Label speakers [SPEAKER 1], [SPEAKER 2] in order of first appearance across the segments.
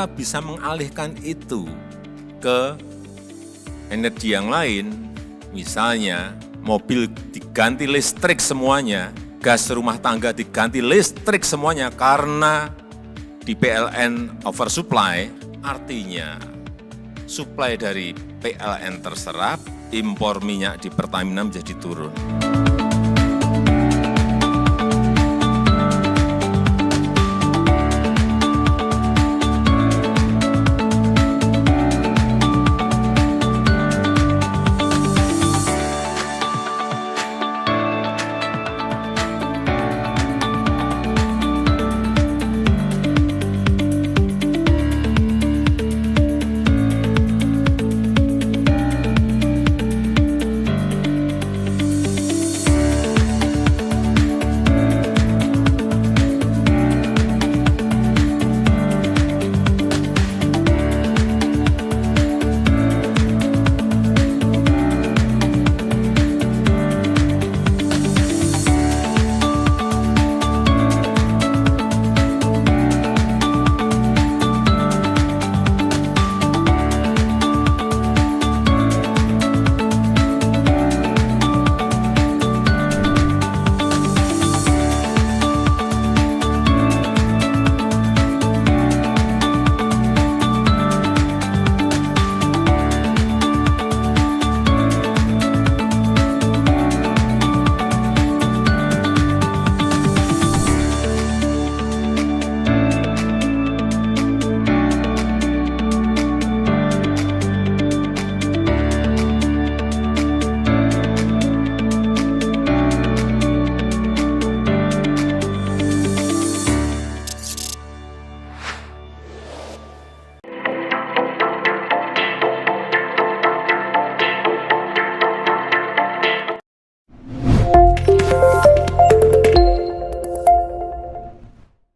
[SPEAKER 1] mereka bisa mengalihkan itu ke energi yang lain, misalnya mobil diganti listrik semuanya, gas rumah tangga diganti listrik semuanya karena di PLN oversupply, artinya suplai dari PLN terserap, impor minyak di Pertamina menjadi turun.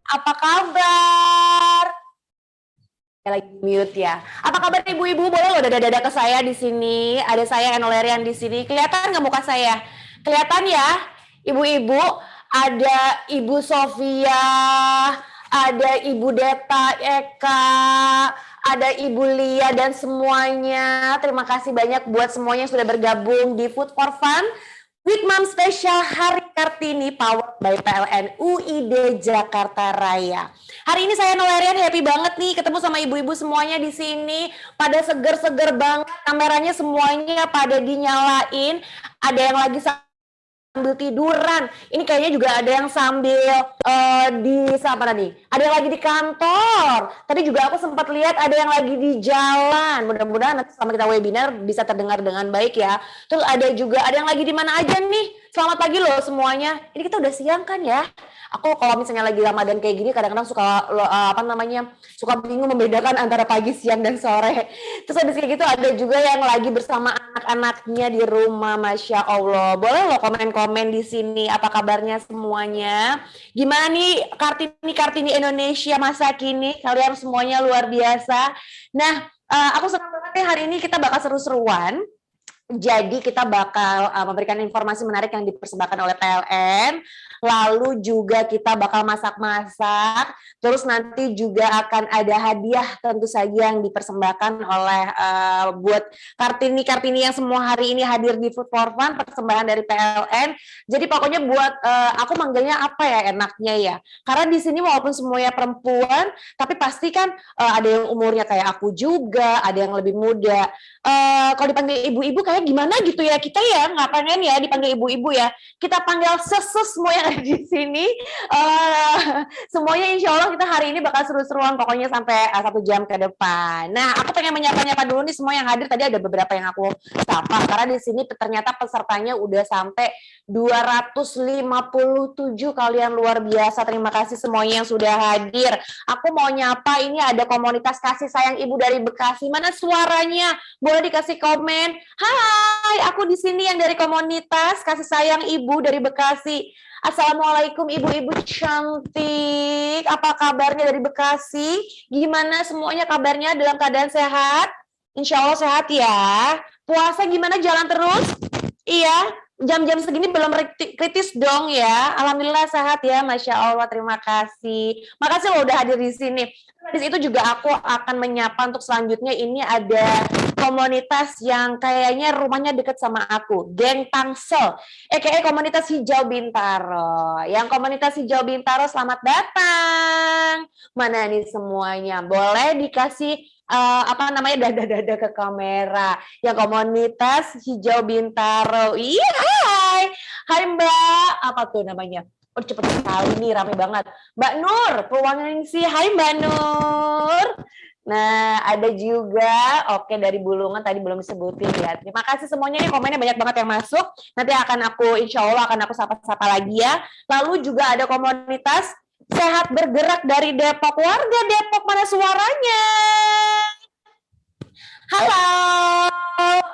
[SPEAKER 2] Apa kabar? Lagi mute ya. Apa kabar ibu-ibu? Boleh loh dada-dada ke saya di sini. Ada saya Eno Lerian di sini. Kelihatan nggak muka saya? Kelihatan ya, ibu-ibu. Ada Ibu Sofia, ada Ibu Deta Eka, ada Ibu Lia dan semuanya. Terima kasih banyak buat semuanya yang sudah bergabung di Food for Fun with Mom Special Hari Kartini powered by PLN UID Jakarta Raya. Hari ini saya Nolerian happy banget nih ketemu sama ibu-ibu semuanya di sini. Pada seger-seger banget, kameranya semuanya pada dinyalain. Ada yang lagi sambil tiduran. Ini kayaknya juga ada yang sambil ada yang lagi di kantor. Tadi juga aku sempat lihat ada yang lagi di jalan. Mudah-mudahan nanti selama kita webinar bisa terdengar dengan baik ya. Terus ada yang lagi di mana aja nih. Selamat pagi loh semuanya. Ini kita udah siang kan ya? Aku kalau misalnya lagi Ramadan kayak gini kadang-kadang suka bingung membedakan antara pagi, siang dan sore. Terus habis kayak gitu ada juga yang lagi bersama anak-anaknya di rumah, Masya Allah. Boleh loh komen-komen di sini apa kabarnya semuanya. Gimana nih Kartini Indonesia masa kini? Kalian semuanya luar biasa. Nah, aku senang banget nih hari ini kita bakal seru-seruan. Jadi kita bakal memberikan informasi menarik yang dipersembahkan oleh PLN, lalu juga kita bakal masak-masak, terus nanti juga akan ada hadiah tentu saja yang dipersembahkan oleh buat Kartini yang semua hari ini hadir di Food for Fun, persembahan dari PLN. Jadi pokoknya buat aku manggilnya apa ya enaknya ya, karena di sini walaupun semuanya perempuan, tapi pasti kan ada yang umurnya kayak aku juga, ada yang lebih muda. Kalau dipanggil ibu-ibu kayak gimana gitu ya, kita ya nggak pengen ya dipanggil ibu-ibu ya, kita panggil sesus semua yang ada di sini. Semuanya insya Allah kita hari ini bakal seru-seruan pokoknya sampai 1 jam ke depan. Nah, aku pengen menyapa-nyapa dulu nih semua yang hadir. Tadi ada beberapa yang aku sapa karena di sini ternyata pesertanya udah sampai 257. Kalian luar biasa, terima kasih semuanya yang sudah hadir. Aku mau nyapa, ini ada komunitas kasih sayang ibu dari Bekasi. Mana suaranya? Boleh dikasih komen. Hai, aku di sini yang dari komunitas kasih sayang ibu dari Bekasi. Assalamualaikum ibu-ibu cantik. Apa kabarnya dari Bekasi? Gimana semuanya kabarnya, dalam keadaan sehat? Insya Allah sehat ya. Puasa gimana, jalan terus? Iya, jam-jam segini belum kritis dong ya. Alhamdulillah sehat ya, Masya Allah, terima kasih. Makasih lo udah hadir di sini. Habis itu juga aku akan menyapa untuk selanjutnya, ini ada komunitas yang kayaknya rumahnya deket sama aku, Geng Tangsel, komunitas Hijau Bintaro. Yang komunitas Hijau Bintaro, selamat datang. Mana nih semuanya? Boleh dikasih dada-dada ke kamera. Yang komunitas Hijau Bintaro. Iya, hai Mbak. Apa tuh namanya? Oh, cepet sekali nih, rame banget. Mbak Nur, Purwaningsi. Hai Mbak Nur. Nah, ada juga, oke, dari Bulungan tadi belum disebutin ya. Terima kasih semuanya nih, komennya banyak banget yang masuk. Nanti insya Allah akan aku sapa-sapa lagi ya. Lalu juga ada komunitas Sehat Bergerak dari Depok. Warga Depok, mana suaranya? Halo,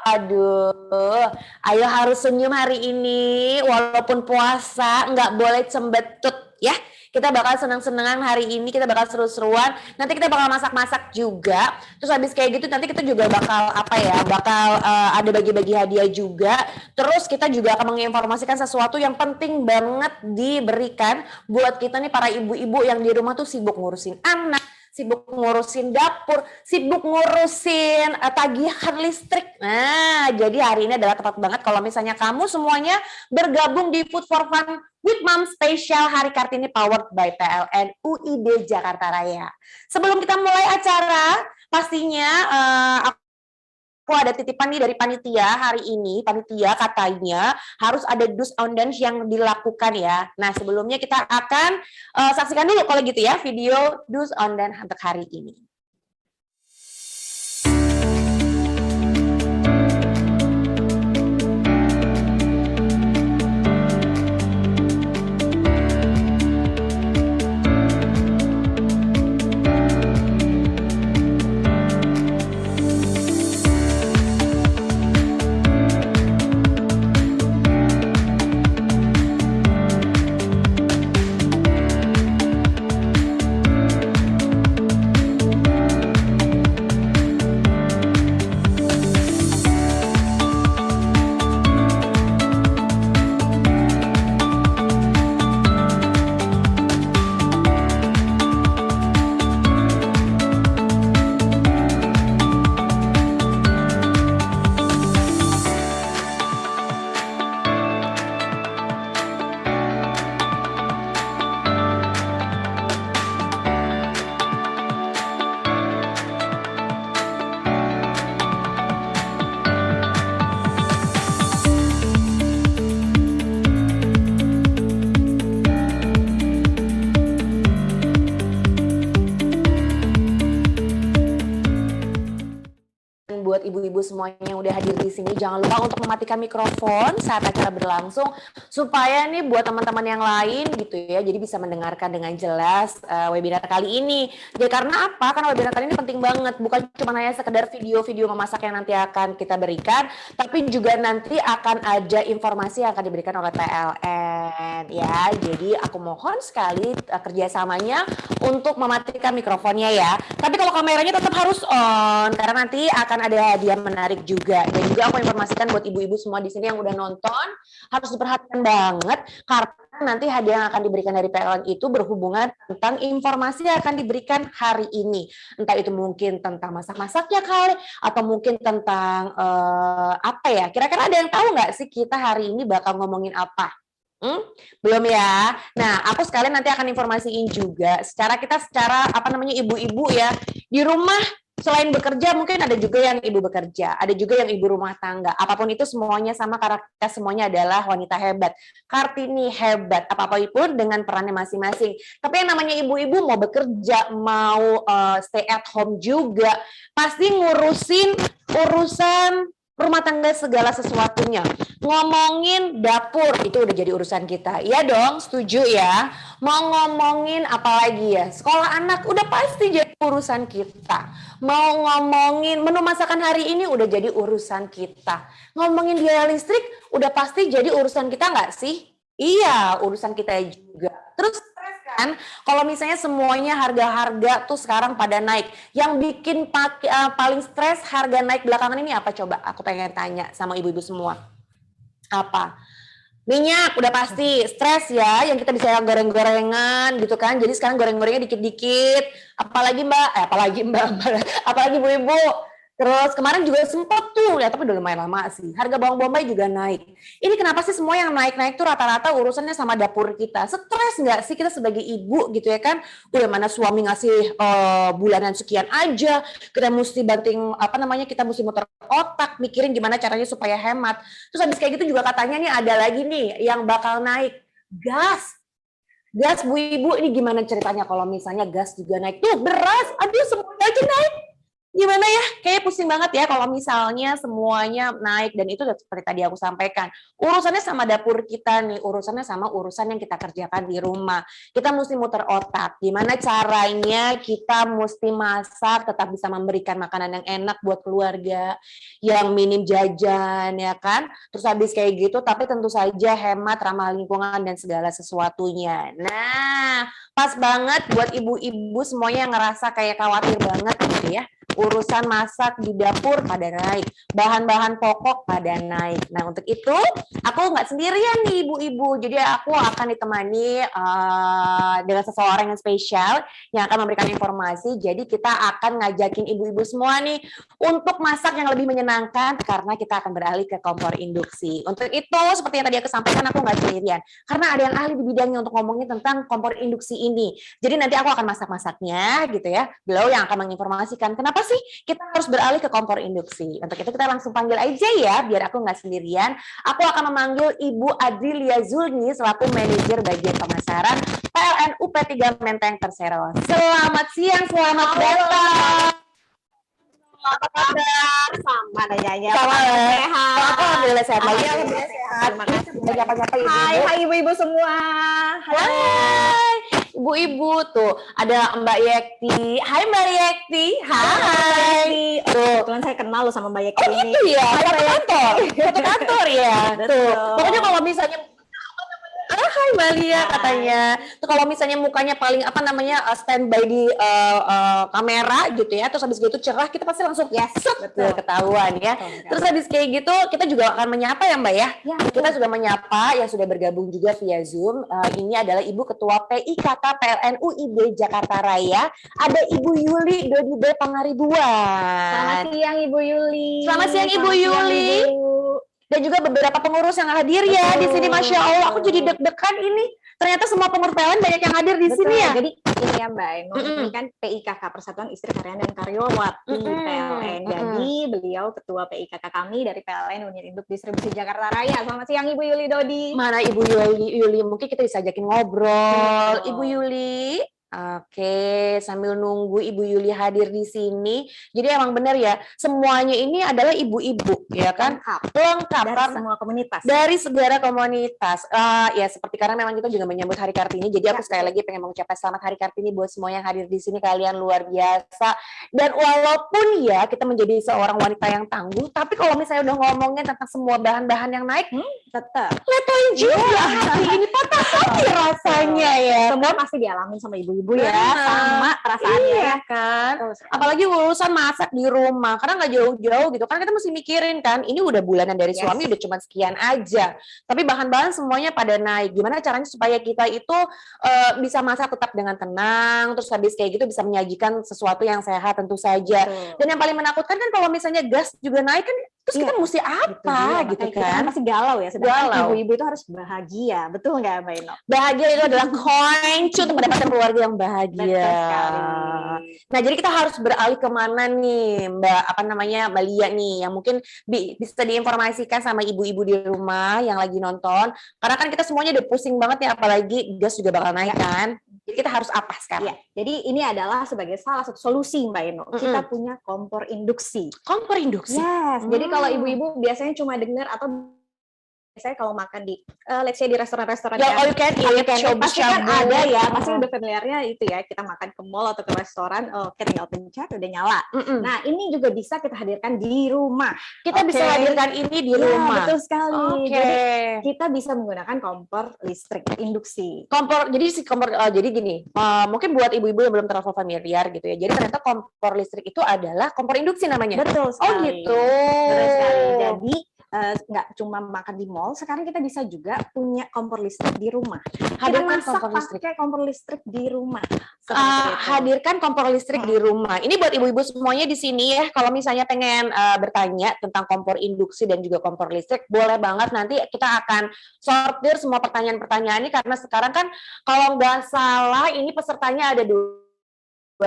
[SPEAKER 2] aduh, ayo harus senyum hari ini, walaupun puasa, nggak boleh cembetut ya. Kita bakal senang-senangan hari ini, kita bakal seru-seruan, nanti kita bakal masak-masak juga, terus habis kayak gitu nanti kita juga bakal ada bagi-bagi hadiah juga, terus kita juga akan menginformasikan sesuatu yang penting banget diberikan buat kita nih para ibu-ibu yang di rumah tuh sibuk ngurusin anak, sibuk ngurusin dapur, sibuk ngurusin tagihan listrik. Nah, jadi hari ini adalah tepat banget kalau misalnya kamu semuanya bergabung di Food for Fun with Mom Special Hari Kartini powered by PLN UID Jakarta Raya. Sebelum kita mulai acara, pastinya aku ada titipan nih dari panitia hari ini. Panitia katanya harus ada do's and don'ts yang dilakukan ya. Nah, sebelumnya kita akan saksikan dulu kalau gitu ya video do's and don'ts untuk hari ini. Buat ibu-ibu semuanya yang udah hadir di sini, jangan lupa untuk mematikan mikrofon saat acara berlangsung supaya nih buat teman-teman yang lain gitu ya, jadi bisa mendengarkan dengan jelas webinar kali ini. Ya karena apa? Karena webinar kali ini penting banget, bukan cuma hanya sekedar video-video memasak yang nanti akan kita berikan, tapi juga nanti akan ada informasi yang akan diberikan oleh PLN ya. Jadi aku mohon sekali kerjasamanya untuk mematikan mikrofonnya ya. Tapi kalau kameranya tetap harus on karena nanti akan ada hadiah menarik juga. Dan juga aku informasikan buat ibu-ibu semua di sini yang udah nonton harus diperhatikan banget karena nanti hadiah yang akan diberikan dari PLN itu berhubungan tentang informasi yang akan diberikan hari ini. Entah itu mungkin tentang masak-masaknya kali atau mungkin tentang apa ya? Kira-kira ada yang tahu nggak sih kita hari ini bakal ngomongin apa? Belum ya. Nah, aku sekalian nanti akan informasiin juga secara ibu-ibu ya di rumah. Selain bekerja, mungkin ada juga yang ibu bekerja, ada juga yang ibu rumah tangga. Apapun itu semuanya sama, karena kita semuanya adalah wanita hebat. Kartini hebat, apa-apa pun dengan perannya masing-masing. Tapi yang namanya ibu-ibu mau bekerja, mau stay at home juga, pasti ngurusin urusan rumah tangga segala sesuatunya. Ngomongin dapur itu udah jadi urusan kita. Iya dong, setuju ya. Mau ngomongin apa lagi ya? Sekolah anak udah pasti jadi urusan kita. Mau ngomongin menu masakan hari ini udah jadi urusan kita. Ngomongin biaya listrik udah pasti jadi urusan kita nggak sih? Iya, urusan kita juga. Terus kan kalau misalnya semuanya harga-harga tuh sekarang pada naik, yang bikin paling stres harga naik belakangan ini apa coba? Aku pengen tanya sama ibu-ibu semua. Apa? Minyak udah pasti, stres ya, yang kita bisa goreng-gorengan gitu kan. Jadi sekarang goreng-gorengnya dikit-dikit. Apalagi mbak, apalagi ibu-ibu. Terus kemarin juga sempet tuh, ya tapi udah lumayan lama sih. Harga bawang bombay juga naik. Ini kenapa sih semua yang naik-naik tuh rata-rata urusannya sama dapur kita? Stres nggak sih kita sebagai ibu gitu ya kan? Udah mana suami ngasih bulanan sekian aja, kita mesti banting apa namanya, kita mesti muter otak mikirin gimana caranya supaya hemat. Terus habis kayak gitu juga katanya nih ada lagi nih yang bakal naik, gas. Gas Bu Ibu, ini gimana ceritanya kalau misalnya gas juga naik? Tuh beras, aduh semuanya aja naik. Gimana ya? Kayaknya pusing banget ya kalau misalnya semuanya naik, dan itu seperti tadi aku sampaikan. Urusannya sama dapur kita nih, urusannya sama urusan yang kita kerjakan di rumah. Kita mesti muter otak. Gimana caranya kita mesti masak tetap bisa memberikan makanan yang enak buat keluarga, yang minim jajan ya kan? Terus habis kayak gitu tapi tentu saja hemat, ramah lingkungan dan segala sesuatunya. Nah, pas banget buat ibu-ibu semuanya yang ngerasa kayak khawatir banget gitu ya. Urusan masak di dapur pada naik, bahan-bahan pokok pada naik. Nah untuk itu aku nggak sendirian nih ibu-ibu, jadi aku akan ditemani dengan seseorang yang spesial yang akan memberikan informasi. Jadi kita akan ngajakin ibu-ibu semua nih untuk masak yang lebih menyenangkan karena kita akan beralih ke kompor induksi. Untuk itu seperti yang tadi aku sampaikan, aku nggak sendirian karena ada yang ahli di bidangnya untuk ngomongin tentang kompor induksi ini. Jadi nanti aku akan masak-masaknya gitu ya. Beliau yang akan menginformasikan kenapa sih kita harus beralih ke kompor induksi. Untuk itu kita langsung panggil aja ya, biar aku nggak sendirian. Aku akan memanggil Ibu Adrilia Zulni selaku manajer bagian pemasaran PLN UP3 Menteng Persero. Selamat siang, selamat datang.
[SPEAKER 3] Apa kabar? Sama nanya.
[SPEAKER 2] Sama ya.
[SPEAKER 3] Sehat.
[SPEAKER 2] Aku alhamdulillah sehat.
[SPEAKER 3] Alhamdulillah sehat.
[SPEAKER 2] Terima kasih. Nyapa-nyapa ibu.
[SPEAKER 3] Hai ibu-ibu semua.
[SPEAKER 2] Hai, ibu-ibu tuh ada Mbak Yekti. Hai Mbak Yekti. Hai. Tuh.
[SPEAKER 3] Kebetulan saya kenal loh sama Mbak Yekti
[SPEAKER 2] Oh
[SPEAKER 3] ini.
[SPEAKER 2] gitu ya.
[SPEAKER 3] Hai,
[SPEAKER 2] Satu
[SPEAKER 3] Mbak
[SPEAKER 2] kantor.
[SPEAKER 3] Yekti.
[SPEAKER 2] Satu kantor ya.
[SPEAKER 3] Betul.
[SPEAKER 2] Tuh. Pokoknya kalau misalnya hai Mbak Lia
[SPEAKER 3] Hai.
[SPEAKER 2] katanya. Tuh kalau misalnya mukanya paling apa namanya standby di kamera gitu ya, terus habis gitu cerah, kita pasti langsung
[SPEAKER 3] Yes,
[SPEAKER 2] set,
[SPEAKER 3] betul.
[SPEAKER 2] ketahuan ya.
[SPEAKER 3] Betul.
[SPEAKER 2] Terus habis kayak gitu kita juga akan menyapa ya Mbak ya.
[SPEAKER 3] Ya,
[SPEAKER 2] Kita sudah menyapa yang sudah bergabung juga via Zoom. Ini adalah Ibu Ketua PIKK PLN UID Jakarta Raya. Ada Ibu Yuli Dodibe Pangaribuan.
[SPEAKER 3] Selamat siang Ibu Yuli.
[SPEAKER 2] Selamat siang, Ibu
[SPEAKER 3] Selamat siang,
[SPEAKER 2] Yuli.
[SPEAKER 3] Ibu.
[SPEAKER 2] Dan juga beberapa pengurus yang hadir ya di sini. Masya Allah, aku jadi deg-degan ini. Ternyata semua pengurus PLN banyak yang hadir di
[SPEAKER 3] Betul.
[SPEAKER 2] sini ya.
[SPEAKER 3] Jadi ini ya Mbak Eno, ini kan PIKK Persatuan Istri Karyawan dan Karyawati PLN. Jadi beliau ketua PIKK kami dari PLN Unit Induk Distribusi Jakarta Raya. Selamat siang Ibu Yuli Dodi.
[SPEAKER 2] Mana Ibu Yuli, mungkin kita bisa ajakin ngobrol.
[SPEAKER 3] Betul.
[SPEAKER 2] Ibu Yuli. Oke, sambil nunggu Ibu Yuli hadir di sini. Jadi emang benar ya, semuanya ini adalah ibu-ibu, ya kan? Lengkap
[SPEAKER 3] Dari
[SPEAKER 2] karena
[SPEAKER 3] semua komunitas.
[SPEAKER 2] dari segala komunitas. Ya seperti karena memang kita juga menyambut Hari Kartini. Jadi aku sekali lagi pengen mengucapkan selamat Hari Kartini buat semua yang hadir di sini. Kalian luar biasa. Dan walaupun ya kita menjadi seorang wanita yang tangguh, tapi kalau misalnya udah ngomongin tentang semua bahan-bahan yang naik,
[SPEAKER 3] Tetap.
[SPEAKER 2] letoin juga hati ini, patah hati rasanya ya.
[SPEAKER 3] Semua pasti dialami sama ibu-ibu ya,
[SPEAKER 2] Benar.
[SPEAKER 3] sama perasaannya.
[SPEAKER 2] Iya kan.
[SPEAKER 3] Terus,
[SPEAKER 2] Apalagi urusan masak di rumah, karena nggak jauh-jauh gitu kan, kita mesti mikirin kan, ini udah bulanan dari
[SPEAKER 3] Yes.
[SPEAKER 2] suami udah cuma sekian aja, tapi bahan-bahan semuanya pada naik. Gimana caranya supaya kita itu bisa masak tetap dengan tenang, terus habis kayak gitu bisa menyajikan sesuatu yang sehat tentu saja.
[SPEAKER 3] betul.
[SPEAKER 2] Dan yang paling menakutkan kan kalau misalnya gas juga naik kan, terus kita mesti
[SPEAKER 3] Gitu
[SPEAKER 2] apa
[SPEAKER 3] dia,
[SPEAKER 2] gitu
[SPEAKER 3] makanya kita
[SPEAKER 2] kan.
[SPEAKER 3] masih galau ya, sedangkan
[SPEAKER 2] Galau.
[SPEAKER 3] ibu-ibu itu harus bahagia, betul nggak Mbak Eno?
[SPEAKER 2] Bahagia itu adalah kunci untuk mendapatkan keluarga yang bahagia.
[SPEAKER 3] Betul sekali.
[SPEAKER 2] Nah, jadi kita harus beralih kemana nih, Mbak, apa namanya, Mbak Lia nih, yang mungkin bisa diinformasikan sama ibu-ibu di rumah yang lagi nonton. Karena kan kita semuanya udah pusing banget ya, apalagi gas juga bakal naik kan. Jadi kita harus apa sekarang?
[SPEAKER 3] Iya, jadi ini adalah sebagai salah satu solusi Mbak Eno. Kita punya kompor induksi.
[SPEAKER 2] Kompor induksi.
[SPEAKER 3] Yes, jadi kalau ibu-ibu biasanya cuma dengar atau biasanya kalau makan di let's say di restoran-restoran
[SPEAKER 2] Ya, all you can eat,
[SPEAKER 3] pasti kan
[SPEAKER 2] shabu-shabu.
[SPEAKER 3] ada ya, pasti udah familiarnya itu ya, kita makan ke mall atau ke restoran, oke tinggal pencet udah nyala. Nah, ini juga bisa kita hadirkan di rumah.
[SPEAKER 2] Kita bisa
[SPEAKER 3] Oke.
[SPEAKER 2] hadirkan ini di
[SPEAKER 3] Ya,
[SPEAKER 2] rumah.
[SPEAKER 3] betul sekali.
[SPEAKER 2] Oke.
[SPEAKER 3] Jadi kita bisa menggunakan kompor listrik induksi.
[SPEAKER 2] Kompor, jadi si kompor, jadi gini, mungkin buat ibu-ibu yang belum terlalu familiar gitu ya. Jadi ternyata kompor listrik itu adalah kompor induksi namanya.
[SPEAKER 3] Betul sekali.
[SPEAKER 2] Oh gitu.
[SPEAKER 3] Betul sekali. Jadi nggak cuma makan di mall, sekarang kita bisa juga punya kompor listrik di rumah. Kita
[SPEAKER 2] Hadirkan
[SPEAKER 3] masak
[SPEAKER 2] kompor listrik.
[SPEAKER 3] pakai kompor listrik di rumah. Seperti itu.
[SPEAKER 2] Hadirkan kompor listrik di rumah. Ini buat ibu-ibu semuanya di sini ya. Kalau misalnya pengen bertanya tentang kompor induksi dan juga kompor listrik, boleh banget. Nanti kita akan sortir semua pertanyaan-pertanyaan ini karena sekarang kan kalau nggak salah ini pesertanya ada 293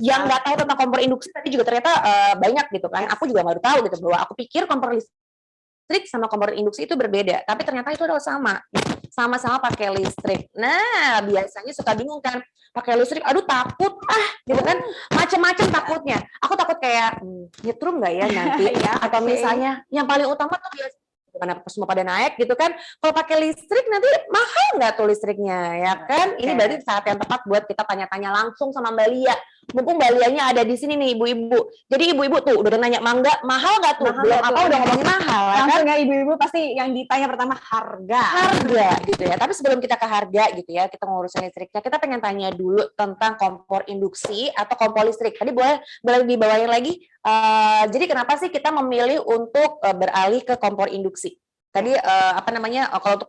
[SPEAKER 2] yang nggak tahu tentang kompor induksi tadi juga ternyata banyak gitu kan. Aku juga baru tahu gitu bahwa aku pikir kompor listrik sama kompor induksi itu berbeda, tapi ternyata itu adalah sama-sama pakai listrik. Nah, biasanya suka bingung kan, pakai listrik, aduh takut gitu kan, macam-macam takutnya. Aku takut kayak nyetrum nggak ya nanti, atau misalnya yang paling utama tuh biasanya karena semua pada naik gitu kan. Kalau pakai listrik nanti mahal nggak tuh listriknya ya kan? Ini berarti saat yang tepat buat kita tanya-tanya langsung sama Mbak Lia. Mumpung Mbak Lianya ada di sini nih ibu-ibu. Jadi ibu-ibu tuh udah nanya mangga mahal nggak tuh? Belum apa udah ngomongin mahal ya kan?
[SPEAKER 3] Langsung ya ibu-ibu pasti yang ditanya pertama harga
[SPEAKER 2] gitu ya. Tapi sebelum kita ke harga gitu ya, kita ngurusin listriknya, kita pengen tanya dulu tentang kompor induksi atau kompor listrik. Tadi boleh dibawain lagi. Jadi kenapa sih kita memilih untuk beralih ke kompor induksi? Tadi kalau untuk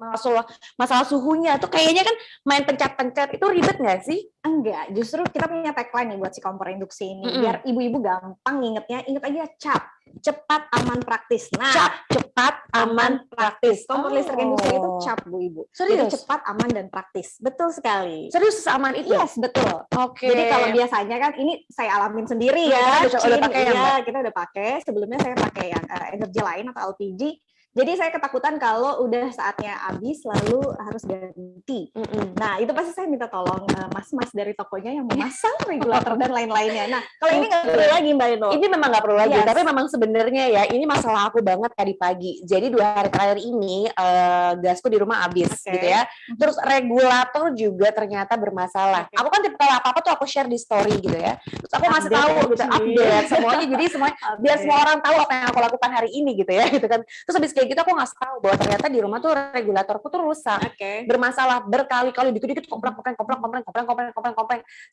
[SPEAKER 2] masalah suhunya tuh kayaknya kan main pencet-pencet itu ribet nggak sih?
[SPEAKER 3] Enggak, justru kita punya tagline nih buat si kompor induksi ini. Biar ibu-ibu gampang inget aja CAP, cepat, aman, praktis. Nah,
[SPEAKER 2] CAP, cepat, aman, praktis.
[SPEAKER 3] Kompor listrik induksi itu CAP, Bu Ibu.
[SPEAKER 2] Serius?
[SPEAKER 3] Jadi cepat, aman, dan praktis. Betul sekali.
[SPEAKER 2] Serius aman itu?
[SPEAKER 3] Yes, betul.
[SPEAKER 2] Oke.
[SPEAKER 3] Jadi kalau biasanya kan ini saya alamin sendiri ya.
[SPEAKER 2] Udah pakai
[SPEAKER 3] kita udah pakai. Sebelumnya saya pakai yang energi lain atau LPG. Jadi saya ketakutan kalau udah saatnya habis lalu harus ganti. Nah itu pasti saya minta tolong mas-mas dari tokonya yang memasang regulator dan lain-lainnya. Nah kalau ini nggak perlu lagi Mbak Ino.
[SPEAKER 2] Ini memang nggak perlu lagi, tapi memang sebenarnya ya ini masalah aku banget tadi pagi. Jadi 2 hari terakhir ini gasku di rumah habis gitu ya. Terus regulator juga ternyata bermasalah. Aku kan tipe kalau apa-apa tuh aku share di story gitu ya. Terus aku ngasih tahu gitu, update semuanya. Jadi biar semua orang tahu apa yang aku lakukan hari ini gitu ya gitu kan. Terus habis kayak gitu aku ngasih tahu bahwa ternyata di rumah tuh regulatorku tuh rusak, bermasalah berkali-kali, dikit-dikit komplek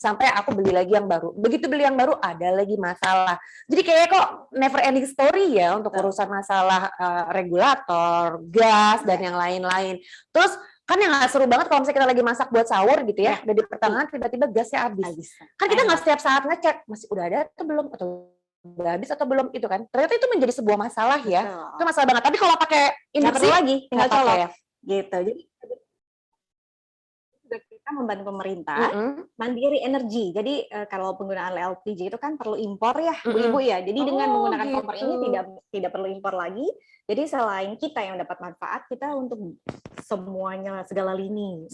[SPEAKER 2] sampai aku beli lagi yang baru. Begitu beli yang baru ada lagi masalah. Jadi kayak kok never ending story ya untuk urusan masalah regulator, gas dan yang lain-lain. Terus kan yang nggak seru banget kalau misalnya kita lagi masak buat sahur gitu ya, udah di pertengahan tiba-tiba gasnya habis. Kan kita nggak setiap saat ngecek masih udah ada atau belum atau udah habis atau belum itu kan. Ternyata itu menjadi sebuah masalah ya. Itu masalah banget. Tapi kalau pakai induksi
[SPEAKER 3] lagi tinggal colok
[SPEAKER 2] ya.
[SPEAKER 3] Gitu. Jadi kita membantu pemerintah mandiri energi. Jadi kalau penggunaan LPG itu kan perlu impor ya, Bu Ibu ya. Jadi dengan menggunakan kompor ini tidak perlu impor lagi. Jadi selain kita yang dapat manfaat, kita untuk semuanya segala lini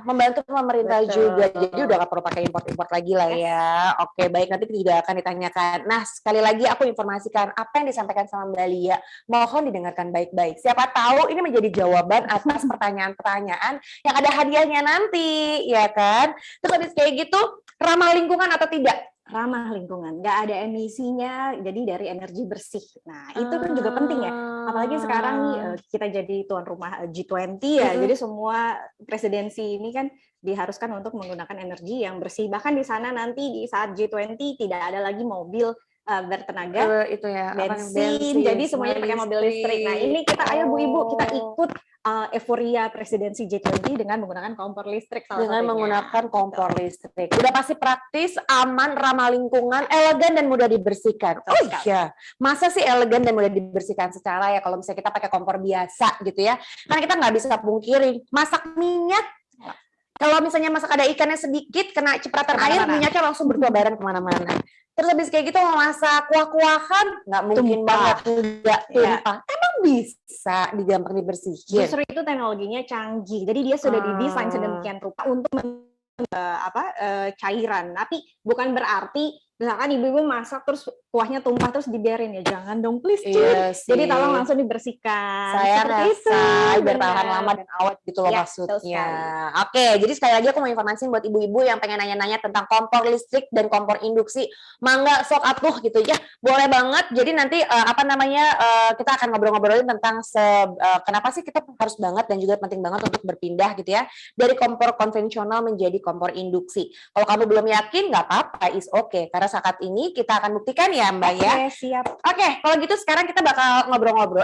[SPEAKER 2] membantu pemerintah juga. Jadi udah gak perlu pakai import lagi lah ya. Oke, baik, nanti juga akan ditanyakan. Nah, sekali lagi aku informasikan apa yang disampaikan sama Mbak Lia. Mohon didengarkan baik-baik. Siapa tahu ini menjadi jawaban atas pertanyaan-pertanyaan yang ada hadiahnya nanti, ya kan? Terus habis kayak gitu, ramah lingkungan atau tidak?
[SPEAKER 3] Ramah lingkungan, nggak ada emisinya, jadi dari energi bersih. Nah, itu kan juga penting ya. Apalagi sekarang nih kita jadi tuan rumah G20 ya, jadi semua presidensi ini kan diharuskan untuk menggunakan energi yang bersih. Bahkan di sana nanti di saat G20 tidak ada lagi mobil bertenaga bensin, jadi semuanya pakai mobil listrik. Nah, ini kita ayo Bu Ibu kita ikut euforia presidensi G20 dengan menggunakan kompor listrik.
[SPEAKER 2] Menggunakan kompor listrik. Udah pasti praktis, aman, ramah lingkungan, elegan dan mudah dibersihkan. Iya, masa sih elegan dan mudah dibersihkan secara ya kalau misalnya kita pakai kompor biasa gitu ya. Karena kita nggak bisa pungkiri masak minyak. Kalau misalnya masak ada ikannya sedikit, kena cipratan air, minyaknya langsung bertebaran kemana-mana. Terus habis kayak gitu mau masak kuah-kuahan, nggak mungkin banget nggak tumpah. Emang bisa digampang dibersihin?
[SPEAKER 3] Justru itu teknologinya canggih. Jadi dia sudah didesain sedemikian rupa untuk cairan. Tapi bukan berarti misalkan ibu-ibu masak terus kuahnya tumpah terus dibiarin ya, jangan dong please. Jadi tolong langsung dibersihkan.
[SPEAKER 2] Saya rasa biar tahan lama dan awet gitu loh maksudnya. Oke, jadi sekali lagi aku mau informasiin buat ibu-ibu yang pengen nanya-nanya tentang kompor listrik dan kompor induksi, mangga sok atuh gitu ya, boleh banget. Jadi nanti kita akan ngobrol-ngobrolin tentang kenapa sih kita harus banget dan juga penting banget untuk berpindah gitu ya dari kompor konvensional menjadi kompor induksi. Kalau kamu belum yakin nggak apa-apa, is okay, karena saat ini kita akan buktikan ya Mbak ya.
[SPEAKER 3] Oke, siap.
[SPEAKER 2] Oke, kalau gitu sekarang kita bakal ngobrol-ngobrol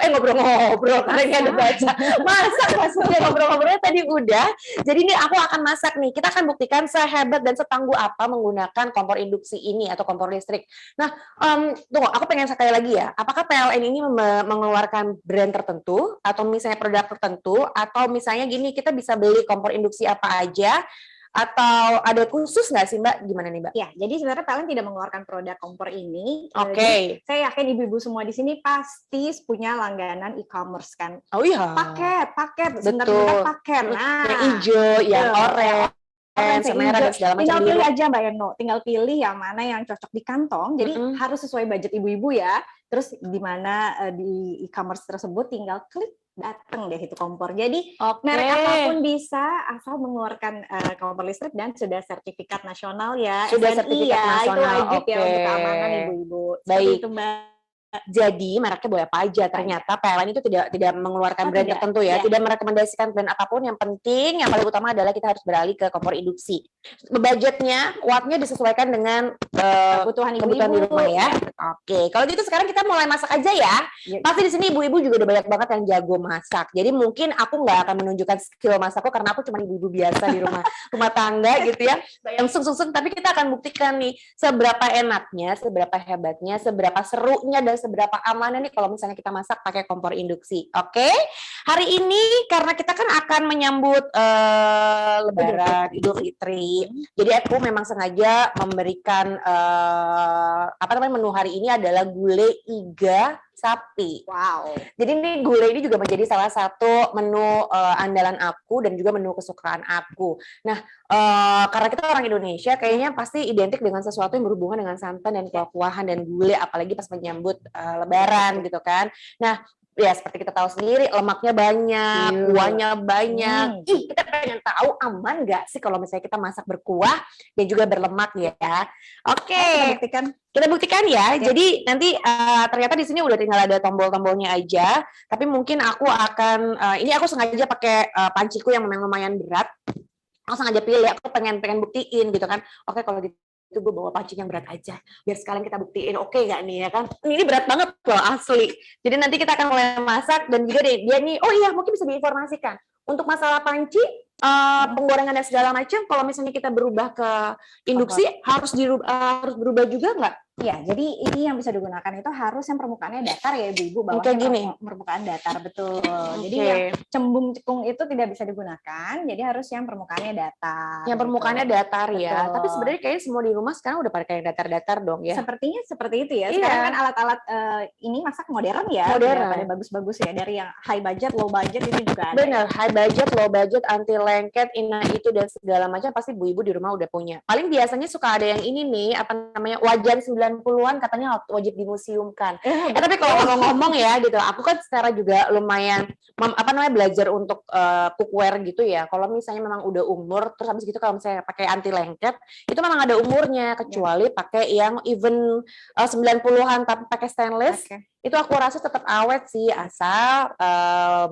[SPEAKER 2] karena ini ada baca. Masak maksudnya, ngobrol-ngobrolnya tadi udah. Jadi ini aku akan masak nih. Kita akan buktikan sehebat dan setangguh apa menggunakan kompor induksi ini atau kompor listrik. Nah, tunggu, aku pengen sekali lagi ya. Apakah PLN ini mengeluarkan brand tertentu atau misalnya produk tertentu atau misalnya gini, kita bisa beli kompor induksi apa aja? Atau ada khusus nggak sih Mbak? Gimana nih Mbak?
[SPEAKER 3] Ya, jadi sebenarnya PLN tidak mengeluarkan produk kompor ini.
[SPEAKER 2] Oke.
[SPEAKER 3] Saya yakin ibu-ibu semua di sini pasti punya langganan e-commerce kan.
[SPEAKER 2] Oh iya.
[SPEAKER 3] Paket,
[SPEAKER 2] Betul.
[SPEAKER 3] sebentar paket. Nah,
[SPEAKER 2] yang hijau, yang oranye, yang merah dan segala macam.
[SPEAKER 3] Tinggal
[SPEAKER 2] biru.
[SPEAKER 3] pilih aja Mbak Eno, tinggal pilih yang mana yang cocok di kantong. Jadi harus sesuai budget ibu-ibu ya. Terus di mana di e-commerce tersebut tinggal klik datang deh itu kompor. Jadi merek apapun bisa asal mengeluarkan kompor listrik dan sudah sertifikat nasional ya.
[SPEAKER 2] Sudah
[SPEAKER 3] SNI
[SPEAKER 2] sertifikat
[SPEAKER 3] ya,
[SPEAKER 2] nasional.
[SPEAKER 3] itu wajib
[SPEAKER 2] Oke.
[SPEAKER 3] ya untuk keamanan ibu-ibu. Seperti
[SPEAKER 2] Baik.
[SPEAKER 3] itu Mbak.
[SPEAKER 2] Jadi mereknya boleh apa aja. Ternyata PLN itu tidak mengeluarkan brand
[SPEAKER 3] tidak.
[SPEAKER 2] tertentu ya.
[SPEAKER 3] Ya.
[SPEAKER 2] Tidak merekomendasikan brand apapun. Yang penting, yang paling utama adalah kita harus beralih ke kompor induksi. Budgetnya, wattnya disesuaikan dengan
[SPEAKER 3] Kebutuhan
[SPEAKER 2] kebutuhan di
[SPEAKER 3] ibu-ibu.
[SPEAKER 2] rumah ya. Oke, kalau gitu sekarang kita mulai masak aja ya.
[SPEAKER 3] Ya.
[SPEAKER 2] Pasti di sini ibu-ibu juga udah banyak banget yang jago masak. Jadi mungkin aku nggak akan menunjukkan skill masakku karena aku cuma ibu-ibu biasa di rumah tangga gitu ya. Yang sung-sung, tapi kita akan buktikan nih seberapa enaknya, seberapa hebatnya, seberapa serunya dan seberapa amannya nih kalau misalnya kita masak pakai kompor induksi. Oke? Hari ini karena kita kan akan menyambut Lebaran, Idul Fitri. Jadi aku memang sengaja memberikan menu hari ini adalah gulai iga sapi.
[SPEAKER 3] Wow.
[SPEAKER 2] Jadi ini gulai ini juga menjadi salah satu menu andalan aku dan juga menu kesukaan aku. Nah, karena kita orang Indonesia, kayaknya pasti identik dengan sesuatu yang berhubungan dengan santan dan kuah-kuahan dan gulai, apalagi pas menyambut Lebaran gitu kan. Nah, ya seperti kita tahu sendiri, lemaknya banyak, kuahnya banyak. Ih, kita pengen tahu aman nggak sih kalau misalnya kita masak berkuah dan juga berlemak ya. Oke. Kita buktikan ya. Jadi nanti ternyata di sini udah tinggal ada tombol-tombolnya aja. Tapi mungkin aku akan ini aku sengaja pakai panciku yang memang lumayan berat. Aku sengaja pilih. Aku pengen buktiin gitu kan. Oke, kalau gitu itu gue bawa pancing yang berat aja. Biar sekalian kita buktiin. Oke nggak nih ya kan? Ini berat banget loh asli. Jadi nanti kita akan mulai masak dan juga dia nih. Oh iya, mungkin bisa diinformasikan. Untuk masalah panci, penggorengan dan segala macam, kalau misalnya kita berubah ke induksi harus berubah juga nggak?
[SPEAKER 3] Ya, jadi ini yang bisa digunakan itu harus yang permukaannya datar ya ibu-ibu, bawahnya
[SPEAKER 2] Kayak gini.
[SPEAKER 3] Permukaan datar, betul. Jadi yang cembung cekung itu tidak bisa digunakan, jadi harus yang permukaannya datar.
[SPEAKER 2] Yang permukaannya datar ya.
[SPEAKER 3] Betul.
[SPEAKER 2] Tapi sebenarnya kayaknya semua di rumah sekarang udah pakai yang datar-datar dong ya.
[SPEAKER 3] Sepertinya seperti itu ya. Sekarang kan alat-alat ini masak modern ya.
[SPEAKER 2] Modern.
[SPEAKER 3] Pada bagus-bagus ya. Dari yang high budget, low budget ini juga ada.
[SPEAKER 2] Benar, high budget, low budget, anti lengket, itu dan segala macam pasti ibu-ibu di rumah udah punya. Paling biasanya suka ada yang ini nih, apa namanya, wajan 90-an katanya wajib dimuseumkan. Tapi kalau ngomong-ngomong ya gitu, aku kan secara juga lumayan belajar untuk cookware gitu ya. Kalau misalnya memang udah umur, terus habis gitu kalau misalnya pakai anti lengket, itu memang ada umurnya, kecuali pakai yang even 90-an tapi pakai stainless. Itu aku rasa tetap awet sih, asal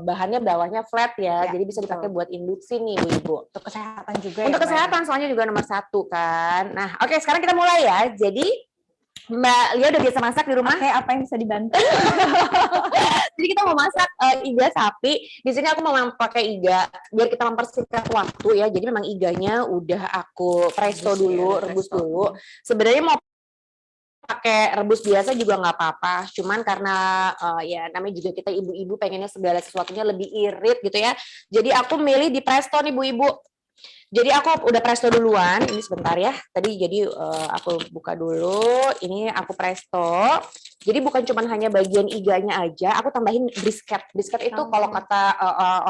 [SPEAKER 2] bahannya bawahnya flat ya. Jadi bisa dipakai buat induksi nih ibu-ibu.
[SPEAKER 3] Untuk kesehatan juga.
[SPEAKER 2] Untuk kesehatan soalnya juga nomor 1 kan. Nah, oke, sekarang kita mulai ya. Jadi Mbak Lia udah biasa masak di rumah?
[SPEAKER 3] Oke, apa yang bisa dibantu?
[SPEAKER 2] Jadi kita mau masak iga sapi. Di sini aku mau pakai iga biar kita mempersingkat waktu ya. Jadi memang iganya udah aku presto dulu, rebus dulu. Sebenarnya mau pakai rebus biasa juga nggak apa-apa. Cuman karena ya namanya juga kita ibu-ibu pengennya segala sesuatunya lebih irit gitu ya. Jadi aku milih di presto nih ibu-ibu. Jadi aku udah presto duluan, ini sebentar ya. Tadi jadi aku buka dulu, ini aku presto. Jadi bukan cuma hanya bagian iganya aja, aku tambahin brisket. Brisket itu kalau kata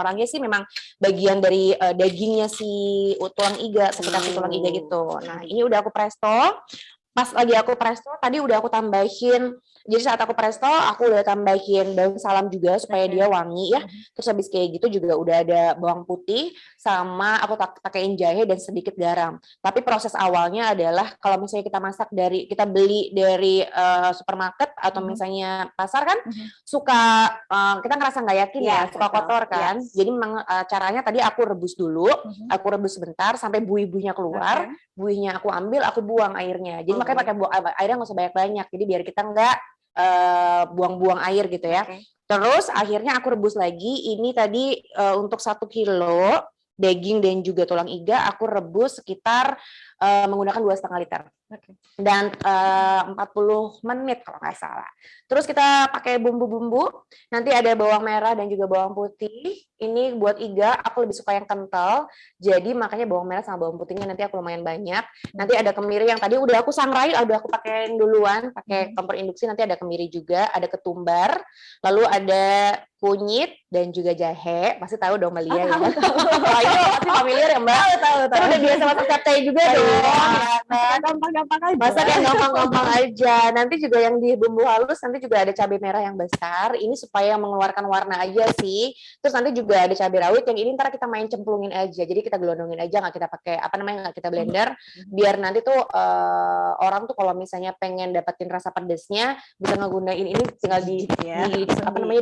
[SPEAKER 2] orangnya sih memang bagian dari dagingnya si tulang iga, seperti tulang iga gitu. Nah ini udah aku presto. Pas lagi aku presto, tadi udah aku tambahin Jadi saat aku presto, aku udah tambahin daun salam juga supaya dia wangi ya. Terus habis kayak gitu juga udah ada bawang putih sama aku pakein jahe dan sedikit garam. Tapi proses awalnya adalah kalau misalnya kita beli dari supermarket atau misalnya pasar kan suka kita ngerasa nggak yakin ya, suka kotor kan. Jadi memang caranya tadi aku rebus dulu, aku rebus sebentar sampai buih-buihnya keluar, buihnya aku ambil, aku buang airnya. Jadi makanya pakai airnya nggak usah banyak-banyak. Jadi biar kita nggak buang-buang air gitu ya. Terus akhirnya aku rebus lagi. Ini tadi untuk 1 kilo daging dan juga tulang iga aku rebus sekitar menggunakan 2,5 liter. Dan 40 menit kalau nggak salah. Terus kita pakai bumbu-bumbu. Nanti ada bawang merah dan juga bawang putih. Ini buat iga aku lebih suka yang kental. Jadi makanya bawang merah sama bawang putihnya nanti aku lumayan banyak. Nanti ada kemiri yang tadi udah aku sangrai, udah aku pakein duluan, pakai kompor induksi. Nanti ada kemiri juga, ada ketumbar, lalu ada kunyit dan juga jahe. Pasti tahu dong Mbak Lia ya. Ayo, pasti familiar ya Mbak. Tahu. Udah biasa masak sate juga dong.
[SPEAKER 3] Gampang-gampang aja.
[SPEAKER 2] Masak yang gampang-gampang aja. Nanti juga yang di bumbu halus, nanti juga ada cabai merah yang besar. Ini supaya mengeluarkan warna aja sih. Terus nanti juga ada cabai rawit yang ini ntar kita main cemplungin aja. Jadi kita gelondongin aja, nggak kita pakai nggak kita blender. Biar nanti tuh orang tuh kalau misalnya pengen dapetin rasa pedesnya bisa ngegunain ini tinggal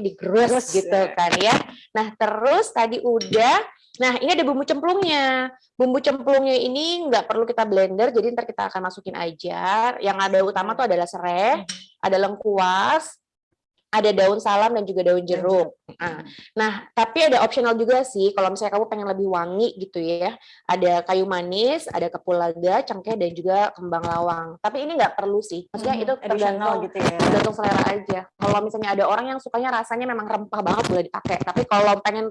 [SPEAKER 2] digerus gitu kan ya. Nah terus tadi udah. Nah, ini ada bumbu cemplungnya. Bumbu cemplungnya ini nggak perlu kita blender, jadi ntar kita akan masukin aja. Yang ada utama tuh adalah serai, ada lengkuas, ada daun salam dan juga daun jeruk. Nah, tapi ada optional juga sih, kalau misalnya kamu pengen lebih wangi gitu ya. Ada kayu manis, ada kapulaga, cengkeh, dan juga kembang lawang. Tapi ini nggak perlu sih. Maksudnya itu tergantung
[SPEAKER 3] gitu ya.
[SPEAKER 2] Tergantung selera aja. Kalau misalnya ada orang yang sukanya rasanya memang rempah banget boleh dipakai. Tapi kalau pengen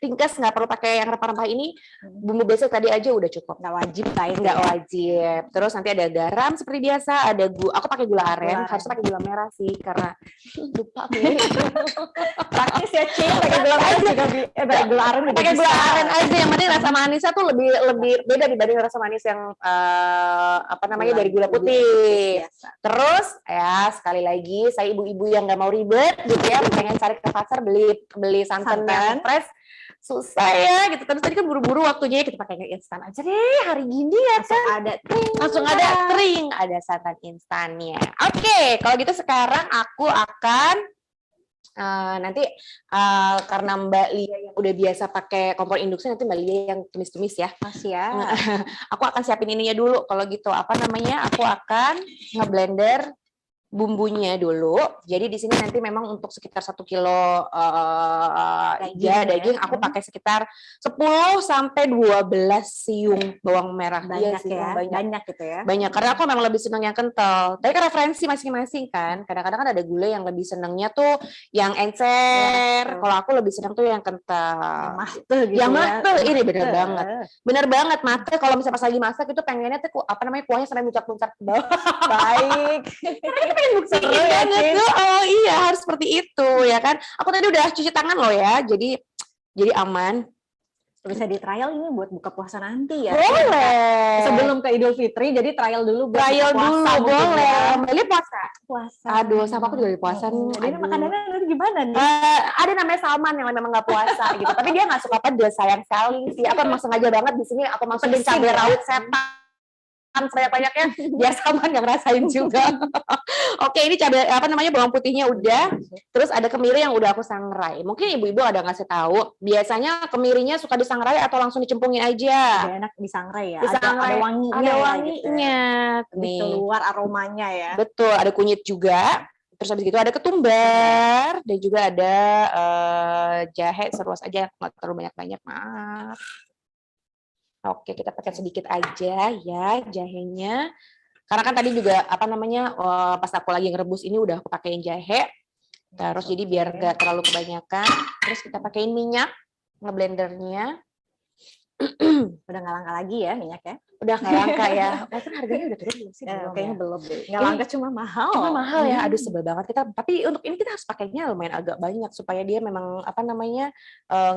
[SPEAKER 2] ringkes nggak perlu pakai yang rempah-rempah ini, bumbu basic tadi aja udah cukup.
[SPEAKER 3] Nggak wajib lah ini.
[SPEAKER 2] Nggak wajib. Terus nanti ada garam seperti biasa, ada aku pakai gula aren, harus pakai gula merah sih karena lupa
[SPEAKER 3] praktis ya Ci, pakai gula aren juga gula aren juga
[SPEAKER 2] pakai gula aren aja. Yang penting rasa manisnya tuh lebih beda dibanding rasa manis yang dari gula putih. Terus ya sekali lagi saya ibu-ibu yang nggak mau ribet gitu ya, pengen cari ke pasar beli santan yang fresh susah ya gitu. Terus tadi kan buru-buru waktunya, kita pakai instan aja deh hari gini ya kan. Langsung ada kering, ada santan instannya. Oke, kalau gitu sekarang aku akan nanti karena Mbak Lia yang udah biasa pakai kompor induksi, nanti Mbak Lia yang tumis-tumis ya.
[SPEAKER 3] Masih ya.
[SPEAKER 2] Aku akan siapin ininya dulu. Kalau gitu aku akan ngeblender bumbunya dulu. Jadi di sini nanti memang untuk sekitar 1 kilo daging aku pakai sekitar 10 sampai 12 siung bawang merah.
[SPEAKER 3] Banyak
[SPEAKER 2] sih,
[SPEAKER 3] ya. Banyak gitu ya.
[SPEAKER 2] Banyak karena aku memang lebih senang yang kental. Tapi kan referensi masing-masing kan. Kadang-kadang kan ada gulai yang lebih senangnya tuh yang encer. Kalau aku lebih senang tuh yang kental. Yang mateng ini bener banget. Bener banget mate. Kalau misalnya pas lagi masak itu pengennya tuh kuahnya sampai muncrat-muncrat ke bawah.
[SPEAKER 3] Baik.
[SPEAKER 2] Buktiin banget tuh. Oh iya harus seperti itu ya kan. Aku tadi udah cuci tangan loh ya. Jadi aman.
[SPEAKER 3] Bisa di trial ini buat buka puasa nanti ya.
[SPEAKER 2] Boleh.
[SPEAKER 3] Sebelum ke Idul Fitri, jadi trial dulu buat
[SPEAKER 2] trial
[SPEAKER 3] puasa.
[SPEAKER 2] Dulu boleh. Mbak puasa. Aduh, sama aku juga di puasa nih.
[SPEAKER 3] Jadi makanannya nanti gimana nih?
[SPEAKER 2] Ada namanya Salman yang memang nggak puasa gitu. Tapi dia nggak suka pedas, sayang sekali sih. Aku emang sengaja banget di sini aku masukin cabai rawit setan sebanyak-banyaknya biar Salman nggak ngerasain juga. Oke, ini cabai bawang putihnya udah. Terus ada kemiri yang udah aku sangrai. Mungkin ibu-ibu ada ngasih tahu. Biasanya kemirinya suka disangrai atau langsung dicemplungin aja.
[SPEAKER 3] Enak disangrai ya.
[SPEAKER 2] Disangrai.
[SPEAKER 3] Ada wanginya.
[SPEAKER 2] Ada wanginya.
[SPEAKER 3] Gitu. Nih. Keluar aromanya ya.
[SPEAKER 2] Betul. Ada kunyit juga. Terus habis itu ada ketumbar dan juga ada jahe seruas aja, nggak terlalu banyak-banyak, maaf. Oke, kita pakai sedikit aja ya jahenya. Karena kan tadi juga pas aku lagi ngerebus ini udah aku pakein jahe. Terus jadi biar nggak terlalu kebanyakan. Terus kita pakein minyak ngeblendernya.
[SPEAKER 3] Udah nggak langka lagi ya minyak ya?
[SPEAKER 2] Udah nggak langka ya. Kan harganya udah turun belum sih?
[SPEAKER 3] Kayaknya belum deh. Nggak langka cuma mahal.
[SPEAKER 2] Cuma mahal ya. Aduh sebel banget kita. Tapi untuk ini kita harus pakainya lumayan agak banyak supaya dia memang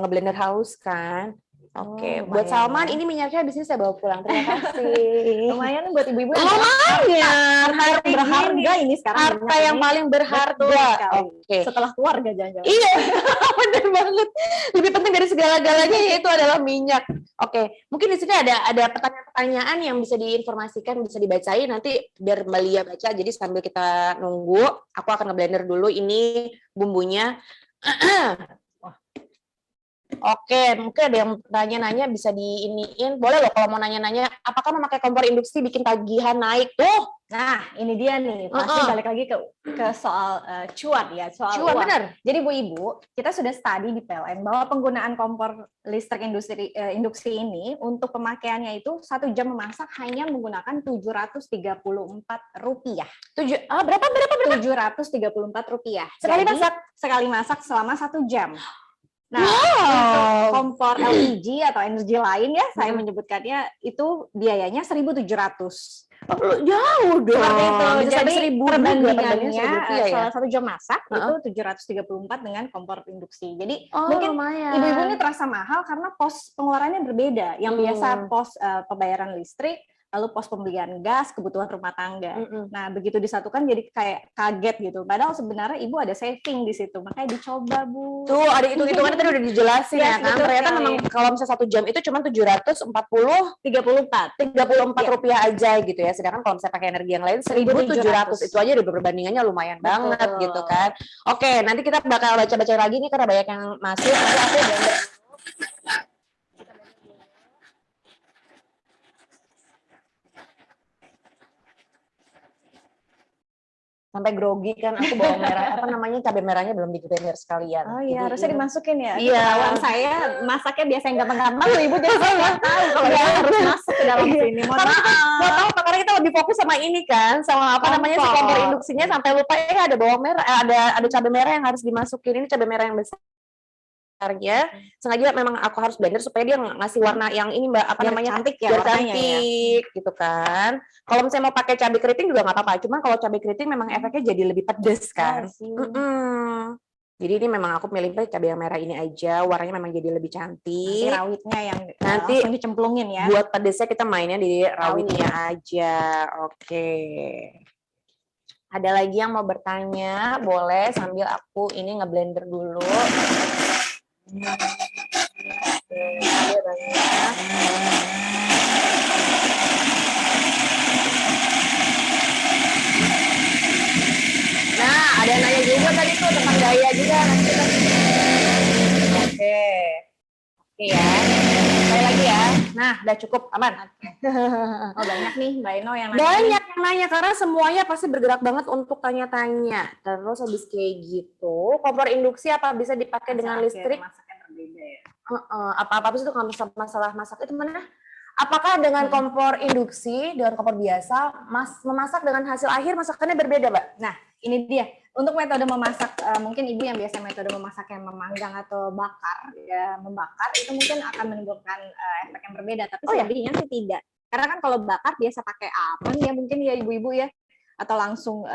[SPEAKER 2] ngeblender halus kan. Oke,
[SPEAKER 3] Oh,
[SPEAKER 2] buat
[SPEAKER 3] lumayan
[SPEAKER 2] Salman
[SPEAKER 3] ya.
[SPEAKER 2] ini minyaknya habis ini saya bawa pulang. Terima kasih.
[SPEAKER 3] Lumayan buat ibu-ibu yang
[SPEAKER 2] Lumayan, hari
[SPEAKER 3] berharga
[SPEAKER 2] ini
[SPEAKER 3] ini sekarang
[SPEAKER 2] harta
[SPEAKER 3] minyak
[SPEAKER 2] yang
[SPEAKER 3] ini.
[SPEAKER 2] paling
[SPEAKER 3] Betul
[SPEAKER 2] berharga.
[SPEAKER 3] sekali.
[SPEAKER 2] Oke.
[SPEAKER 3] Setelah keluarga jangan-jangan.
[SPEAKER 2] Iya, benar banget. Lebih penting dari segala-galanya yaitu adalah minyak. Oke, mungkin di sini ada pertanyaan-pertanyaan yang bisa diinformasikan, bisa dibacain nanti biar Mbak Lia baca. Jadi sambil kita nunggu, aku akan ngeblender dulu ini bumbunya. Oke, mungkin ada yang nanya-nanya bisa diiniin. Boleh loh kalau mau nanya-nanya, apakah memakai kompor induksi bikin tagihan naik? Tuh,
[SPEAKER 3] Nah, ini dia nih. Pasti balik lagi ke soal cuan ya, soal
[SPEAKER 2] cuan
[SPEAKER 3] uang.
[SPEAKER 2] bener.
[SPEAKER 3] Jadi Bu Ibu, kita sudah study di PLN bahwa penggunaan kompor listrik induksi ini untuk pemakaiannya itu 1 jam memasak hanya menggunakan Rp734.
[SPEAKER 2] Berapa?
[SPEAKER 3] 734 rupiah.
[SPEAKER 2] Sekali
[SPEAKER 3] Jadi,
[SPEAKER 2] masak?
[SPEAKER 3] Sekali masak selama 1 jam. Nah,
[SPEAKER 2] Wow.
[SPEAKER 3] untuk kompor LPG atau energi lain ya, saya menyebutkannya itu biayanya 1.700.
[SPEAKER 2] Jauh dong.
[SPEAKER 3] Seperti itu.
[SPEAKER 2] Bisa
[SPEAKER 3] Jadi
[SPEAKER 2] sampai 1.000
[SPEAKER 3] perbandingannya
[SPEAKER 2] ya?
[SPEAKER 3] salah 1 jam masak itu 734 dengan kompor induksi. Jadi mungkin
[SPEAKER 2] lumayan.
[SPEAKER 3] ibu-ibu ini terasa mahal karena pos pengeluarannya berbeda. Yang biasa pos pembayaran listrik, lalu pos pembelian gas, kebutuhan rumah tangga. Nah, begitu disatukan jadi kayak kaget gitu. Padahal sebenarnya ibu ada saving di situ. Makanya dicoba, Bu.
[SPEAKER 2] Tuh, ada hitung-hitungannya tadi udah dijelasin ya kan. Ternyata
[SPEAKER 3] sekali.
[SPEAKER 2] memang kalau misalnya 1 jam itu cuma
[SPEAKER 3] 34
[SPEAKER 2] rupiah aja gitu ya. Sedangkan kalau misalnya pakai energi yang lain 1.700. Itu aja udah perbandingannya lumayan banget gitu kan. Oke, nanti kita bakal baca-baca lagi nih karena banyak yang masuk. Nanti aku blender sampai grogi kan aku bawang merah cabai merahnya belum di-blender sekalian.
[SPEAKER 3] Oh iya,
[SPEAKER 2] Jadi,
[SPEAKER 3] harusnya dimasukin ya.
[SPEAKER 2] Iya.
[SPEAKER 3] Ketahuan saya masaknya biasa yang gampang-gampang tuh Ibu, jadi saya nggak tahu kalau dia harus masuk ke dalam sini. Mohon maaf.
[SPEAKER 2] Mau tahu karena kita lebih fokus sama ini kan, sama si kompor induksinya sampai lupa ada bawang merah, ada cabai merah yang harus dimasukin. Ini cabai merah yang besar. Sengaja memang aku harus blender supaya dia ngasih warna yang ini Mbak
[SPEAKER 3] cantik ya,
[SPEAKER 2] biar
[SPEAKER 3] warnanya
[SPEAKER 2] cantik gitu kan. Kalau misalnya mau pakai cabai keriting juga nggak apa-apa, cuman kalau cabai keriting memang efeknya jadi lebih pedes kan. Jadi ini memang aku milih cabai yang merah ini aja, warnanya memang jadi lebih cantik.
[SPEAKER 3] Nanti rawitnya yang
[SPEAKER 2] nanti
[SPEAKER 3] langsung dicemplungin ya.
[SPEAKER 2] Buat pedesnya kita mainnya di rawitnya aja. Oke. Ada lagi yang mau bertanya, boleh sambil aku ini ngeblender dulu. Nah, ada yang nanya juga tadi tuh tentang gaya juga nanti. Oke ya. Sekali lagi ya. Nah, udah cukup aman.
[SPEAKER 3] Oh, banyak nih Mbak Eno yang
[SPEAKER 2] nanya. Banyak yang nanya karena semuanya pasti bergerak banget untuk tanya-tanya. Terus habis kayak gitu, kompor induksi apa bisa dipakai dengan listrik?
[SPEAKER 3] Masaknya berbeda ya.
[SPEAKER 2] Apa sih itu masalah masak itu mana? Apakah dengan kompor induksi, dengan kompor biasa, memasak dengan hasil akhir masakannya berbeda, Mbak?
[SPEAKER 3] Nah, ini dia. Untuk metode memasak, mungkin ibu yang biasa metode memasak yang memanggang atau bakar, ya membakar itu mungkin akan menimbulkan efek yang berbeda. Tapi selebihnya sih tidak. Karena kan kalau bakar biasa pakai api ya mungkin ya ibu-ibu ya, atau langsung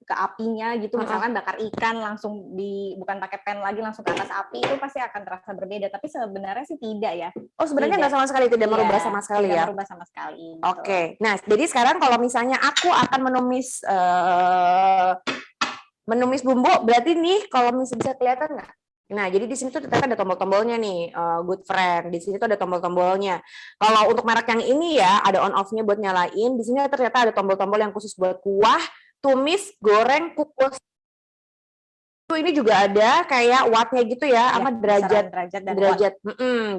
[SPEAKER 3] ke apinya gitu, misalkan bakar ikan langsung bukan pakai pan lagi langsung ke atas api, itu pasti akan terasa berbeda. Tapi sebenarnya sih tidak ya.
[SPEAKER 2] Oh, sebenarnya nggak sama sekali, tidak merubah sama sekali ya?
[SPEAKER 3] Tidak merubah sama sekali.
[SPEAKER 2] Oke. Nah, jadi sekarang kalau misalnya aku akan menumis bumbu, berarti nih kalau misalnya bisa kelihatan nggak? Nah, jadi di sini tuh ternyata ada tombol-tombolnya nih, good friend. Di sini tuh ada tombol-tombolnya. Kalau untuk merek yang ini ya, ada on off-nya buat nyalain. Di sini ternyata ada tombol-tombol yang khusus buat kuah, tumis, goreng, kukus. Ini juga ada kayak wattnya gitu ya, sama derajat.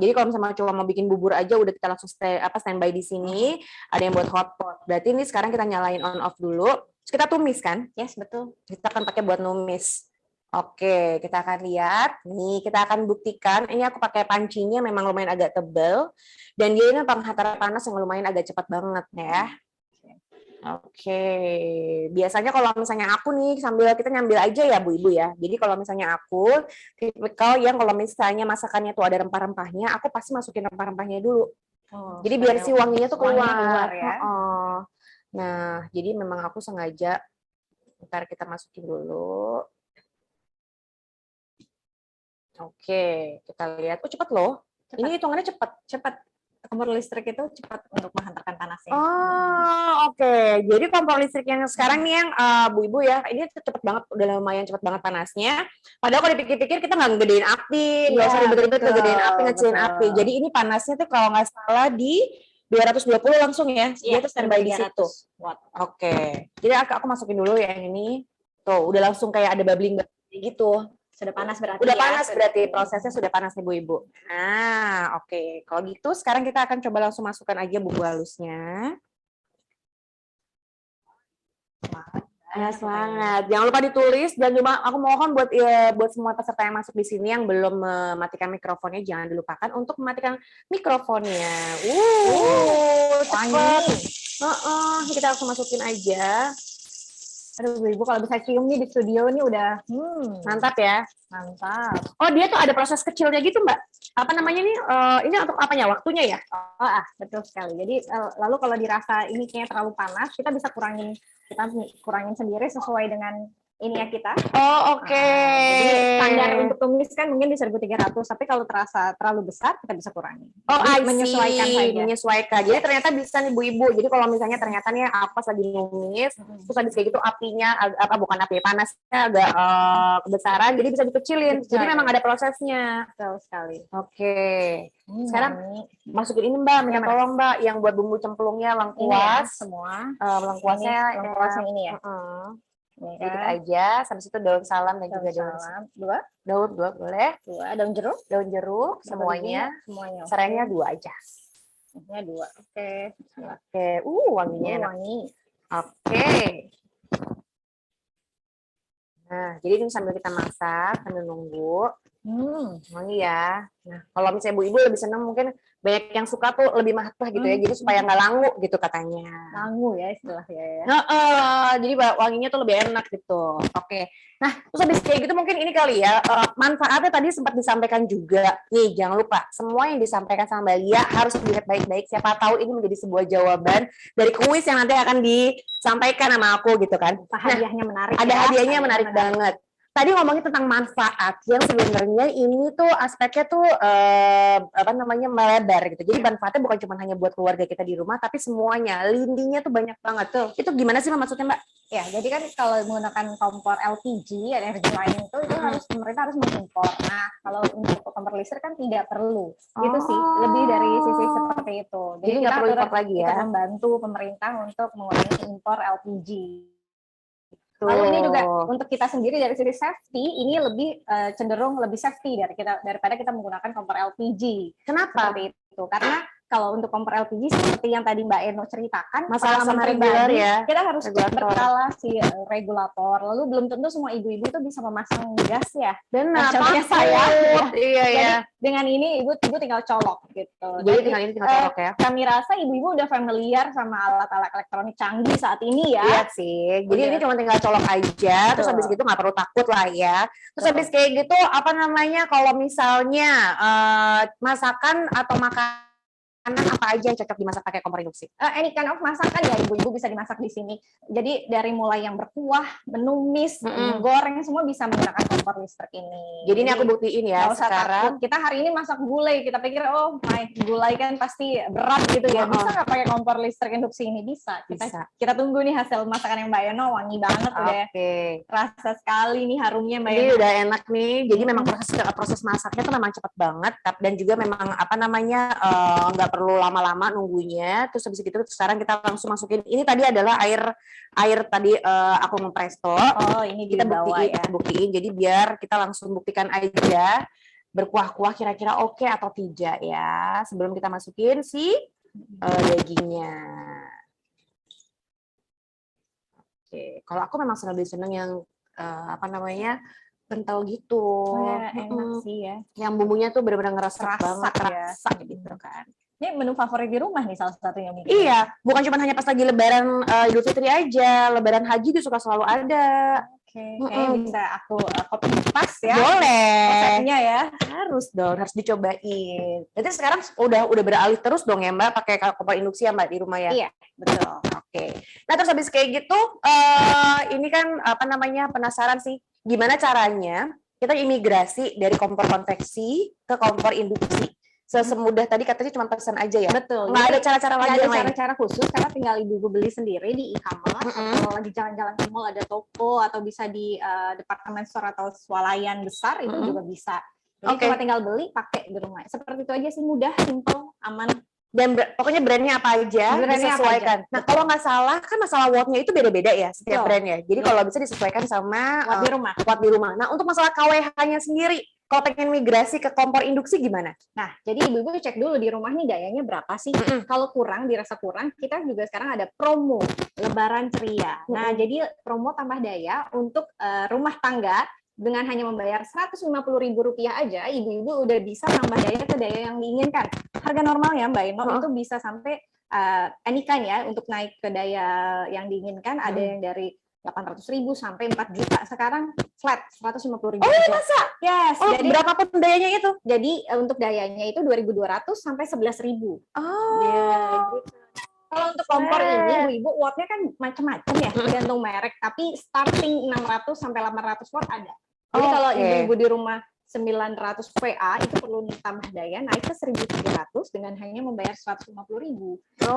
[SPEAKER 2] Jadi kalau misalnya cuma mau bikin bubur aja, udah kita langsung standby di sini. Ada yang buat hotpot. Berarti ini sekarang kita nyalain on off dulu. Terus kita tumis kan?
[SPEAKER 3] Yes, betul.
[SPEAKER 2] Kita akan pakai buat numis. Oke, kita akan lihat. Nih, kita akan buktikan. Ini aku pakai pancinya memang lumayan agak tebal. Dan dia ini penghantaran panas yang lumayan agak cepat banget ya. Oke, biasanya kalau misalnya aku nih kita nyambil aja ya Bu Ibu ya. Jadi kalau misalnya aku tipikal yang kalau misalnya masakannya tuh ada rempah-rempahnya, aku pasti masukin rempah-rempahnya dulu. Jadi biar si wanginya tuh keluar ya. Nah, jadi memang aku sengaja ntar kita masukin dulu. Oke, kita lihat. Oh, cepet loh. Ini hitungannya cepat.
[SPEAKER 3] Cepat. Kompor listrik itu cepat untuk menghantarkan panasnya.
[SPEAKER 2] Oh, oke. Jadi kompor listrik yang sekarang nih yang Bu Ibu ya, ini cepet banget, udah lumayan cepet banget panasnya. Padahal kalau dipikir-pikir kita nggak ngegedein api, nggak
[SPEAKER 3] Iya,
[SPEAKER 2] usah ribet-ribet
[SPEAKER 3] betul,
[SPEAKER 2] ngegedein api, ngecilin
[SPEAKER 3] betul.
[SPEAKER 2] api. Jadi ini panasnya tuh kalau nggak salah di 220 langsung ya, dia tuh standby di
[SPEAKER 3] 1300
[SPEAKER 2] situ.
[SPEAKER 3] watt.
[SPEAKER 2] Oke. Jadi aku masukin dulu ya yang ini. Tuh, udah langsung kayak ada bubbling gitu.
[SPEAKER 3] Sudah panas berarti
[SPEAKER 2] Udah
[SPEAKER 3] ya?
[SPEAKER 2] panas berarti, prosesnya sudah panas nih Bu Ibu. Nah, oke. Kalau gitu sekarang kita akan coba langsung masukkan aja bumbu halusnya. Semangat. Jangan lupa ditulis dan juga aku mohon buat semua peserta yang masuk di sini yang belum mematikan mikrofonnya jangan dilupakan untuk mematikan mikrofonnya. Cepat. Ini kita langsung masukin aja.
[SPEAKER 3] Aduh, Bu Ibu kalau bisa cium nih di studio nih udah
[SPEAKER 2] Mantap ya.
[SPEAKER 3] mantap.
[SPEAKER 2] Oh, dia tuh ada proses kecilnya gitu, Mbak. Apa namanya nih? Ini untuk apanya? Waktunya ya?
[SPEAKER 3] Betul sekali. Jadi lalu kalau dirasa ini kayaknya terlalu panas, kita bisa kurangin sendiri sesuai dengan ini ya kita.
[SPEAKER 2] Oh, oke.
[SPEAKER 3] Jadi standar untuk tumis kan mungkin di 1300, tapi kalau terasa terlalu besar kita bisa kurangi.
[SPEAKER 2] Oh,
[SPEAKER 3] Jadi,
[SPEAKER 2] menyesuaikan saja. Menyesuaikan. Jadi
[SPEAKER 3] Yes.
[SPEAKER 2] ternyata bisa nih Bu Ibu. Jadi kalau misalnya ternyata nih aku pas lagi numis, terus habis kayak gitu apinya bukan api panasnya agak kebesaran, jadi bisa dikecilin. Jadi memang ada prosesnya.
[SPEAKER 3] Betul sekali.
[SPEAKER 2] Oke. Sekarang masukin ini Mbak, minta tolong Mbak yang buat bumbu cemplungnya
[SPEAKER 3] Ini ya,
[SPEAKER 2] lengkuas.
[SPEAKER 3] semua.
[SPEAKER 2] Lengkuasnya
[SPEAKER 3] Lengkuas yang ini ya.
[SPEAKER 2] Ini dikit aja, habis itu daun salam dan juga daun
[SPEAKER 3] salam.
[SPEAKER 2] dua boleh.
[SPEAKER 3] Daun jeruk.
[SPEAKER 2] Daun jeruk semuanya.
[SPEAKER 3] Semuanya.
[SPEAKER 2] Serainya 2 aja.
[SPEAKER 3] Ini 2. Oke.
[SPEAKER 2] Oke, wanginya enak.
[SPEAKER 3] Wangi.
[SPEAKER 2] Oke. Nah, jadi ini sambil kita masak, sambil nunggu. Wangi ya. Nah, kalau misalnya Bu Ibu lebih senang mungkin banyak yang suka tuh lebih matah gitu ya, jadi supaya nggak langu gitu katanya.
[SPEAKER 3] Langu ya istilahnya ya.
[SPEAKER 2] Jadi wanginya tuh lebih enak gitu. Oke. Nah, terus habis kayak gitu mungkin ini kali ya, manfaatnya tadi sempat disampaikan juga. Nih, jangan lupa, semua yang disampaikan sama Mbak Lia harus dilihat baik-baik. Siapa tahu ini menjadi sebuah jawaban dari kuis yang nanti akan disampaikan sama aku gitu kan.
[SPEAKER 3] Hadiahnya menarik.
[SPEAKER 2] Ada hadiahnya menarik banget. Tadi ngomongin tentang manfaat yang sebenarnya ini tuh aspeknya tuh melebar gitu. Jadi manfaatnya bukan cuma hanya buat keluarga kita di rumah, tapi semuanya. Lindinya tuh banyak banget tuh. Itu gimana sih maksudnya Mbak?
[SPEAKER 3] Ya, jadi kan kalau menggunakan kompor LPG, energi lain itu harus pemerintah harus mengimpor. Nah, kalau untuk kompor listrik kan tidak perlu. Gitu sih, lebih dari sisi seperti itu.
[SPEAKER 2] Jadi nggak perlu impor lagi ya?
[SPEAKER 3] Kita membantu pemerintah untuk mengurangi impor LPG. Lalu ini juga untuk kita sendiri dari sisi safety, ini lebih cenderung lebih safety daripada kita menggunakan kompor LPG.
[SPEAKER 2] Kenapa?
[SPEAKER 3] Seperti itu. Karena kalau untuk kompor LPG seperti yang tadi Mbak Eno ceritakan,
[SPEAKER 2] masalah sama regular ya,
[SPEAKER 3] kita harus berkala si regulator. Lalu belum tentu semua ibu-ibu itu bisa memasang gas ya.
[SPEAKER 2] Benar.
[SPEAKER 3] Contohnya saya.
[SPEAKER 2] Iya.
[SPEAKER 3] Jadi dengan ini ibu tinggal colok gitu.
[SPEAKER 2] Jadi tinggal colok ya.
[SPEAKER 3] Kami rasa ibu-ibu udah familiar sama alat-alat elektronik canggih saat ini ya.
[SPEAKER 2] Iya sih. Jadi ini cuma tinggal colok aja. Terus habis gitu nggak perlu takut lah ya. Terus habis kayak gitu kalau misalnya masakan atau makanan apa aja yang cocok dimasak pakai kompor induksi?
[SPEAKER 3] Any kind of masakan ya ibu-ibu bisa dimasak di sini. Jadi dari mulai yang berkuah, menumis, menggoreng semua bisa menggunakan kompor listrik ini.
[SPEAKER 2] Jadi ini aku buktiin ya sekarang.
[SPEAKER 3] Takut. Kita hari ini masak gulai, kita pikir gulai kan pasti berat gitu ya. Bisa nggak pakai kompor listrik induksi ini? Bisa. Kita tunggu nih hasil masakan yang Mbak Eno, wangi banget udah. Rasa sekali nih harumnya Mbak Eno.
[SPEAKER 2] Ini udah enak nih. Jadi memang proses masaknya tuh memang cepat banget dan juga memang nggak perlu lama-lama nunggunya. Terus habis itu sekarang kita langsung masukin. Ini tadi adalah air tadi aku ngepresto.
[SPEAKER 3] Ini
[SPEAKER 2] kita buktiin. Jadi biar kita langsung buktikan aja berkuah-kuah kira-kira oke atau tidak ya. Sebelum kita masukin si dagingnya. Oke. Kalau aku memang lebih seneng yang kental gitu.
[SPEAKER 3] Enak sih ya.
[SPEAKER 2] Yang bumbunya tuh benar-benar ngerasa banget,
[SPEAKER 3] rasa
[SPEAKER 2] gitu kan.
[SPEAKER 3] Ini menu favorit di rumah nih salah satunya mungkin.
[SPEAKER 2] Iya, bukan cuma hanya pas lagi Lebaran Idul Fitri aja, Lebaran Haji itu suka selalu ada.
[SPEAKER 3] Kayaknya bisa aku copy pas ya.
[SPEAKER 2] Boleh.
[SPEAKER 3] Resepnya ya.
[SPEAKER 2] Harus dong, harus dicobain. Jadi sekarang udah beralih terus dong ya Mbak, pakai kompor induksi ya Mbak di rumah ya?
[SPEAKER 3] Iya, betul.
[SPEAKER 2] Oke. Nah terus habis kayak gitu, ini kan penasaran sih, gimana caranya kita imigrasi dari kompor konveksi ke kompor induksi semudah tadi katanya cuma pesan aja ya.
[SPEAKER 3] Betul.
[SPEAKER 2] Nggak ada cara-cara
[SPEAKER 3] Nggak
[SPEAKER 2] lagi
[SPEAKER 3] ada
[SPEAKER 2] yang lain.
[SPEAKER 3] cara-cara khusus karena tinggal ibu-ibu beli sendiri di e-commerce. Kalau lagi jalan-jalan ke mall ada toko atau bisa di department store atau swalayan besar itu juga bisa. Jadi cuma tinggal beli, pakai di rumah. Seperti itu aja sih, mudah, simple, aman.
[SPEAKER 2] Dan pokoknya brandnya apa aja disesuaikan. Nah kalau nggak salah kan masalah wattnya itu beda-beda ya setiap brandnya. Jadi kalau bisa disesuaikan sama watt di rumah. Nah untuk masalah KWH-nya sendiri, kalau pengen migrasi ke kompor induksi gimana?
[SPEAKER 3] Nah jadi ibu-ibu cek dulu di rumah nih dayanya berapa sih. Kalau kurang, dirasa kurang, kita juga sekarang ada promo Lebaran Ceria. Nah jadi promo tambah daya untuk rumah tangga. Dengan hanya membayar Rp150.000 aja, ibu-ibu udah bisa nambah daya ke daya yang diinginkan. Harga normal ya Mbak Eno itu bisa sampai anytime ya untuk naik ke daya yang diinginkan. Ada yang dari 800.000 sampai 4 juta. Sekarang flat 150.000.
[SPEAKER 2] Oh iya masa?
[SPEAKER 3] Yes.
[SPEAKER 2] Oh,
[SPEAKER 3] jadi
[SPEAKER 2] berapapun dayanya itu?
[SPEAKER 3] Jadi untuk dayanya itu 2.200 sampai 11.000.
[SPEAKER 2] Oh.
[SPEAKER 3] Ya, gitu. Kalau untuk kompor ini, ibu wattnya kan macam-macam ya, tergantung merek. Tapi starting 600 sampai 800 watt ada. Jadi kalau ibu-ibu di rumah 900 VA itu perlu tambah daya naik ke 1.300 dengan hanya membayar 150.000.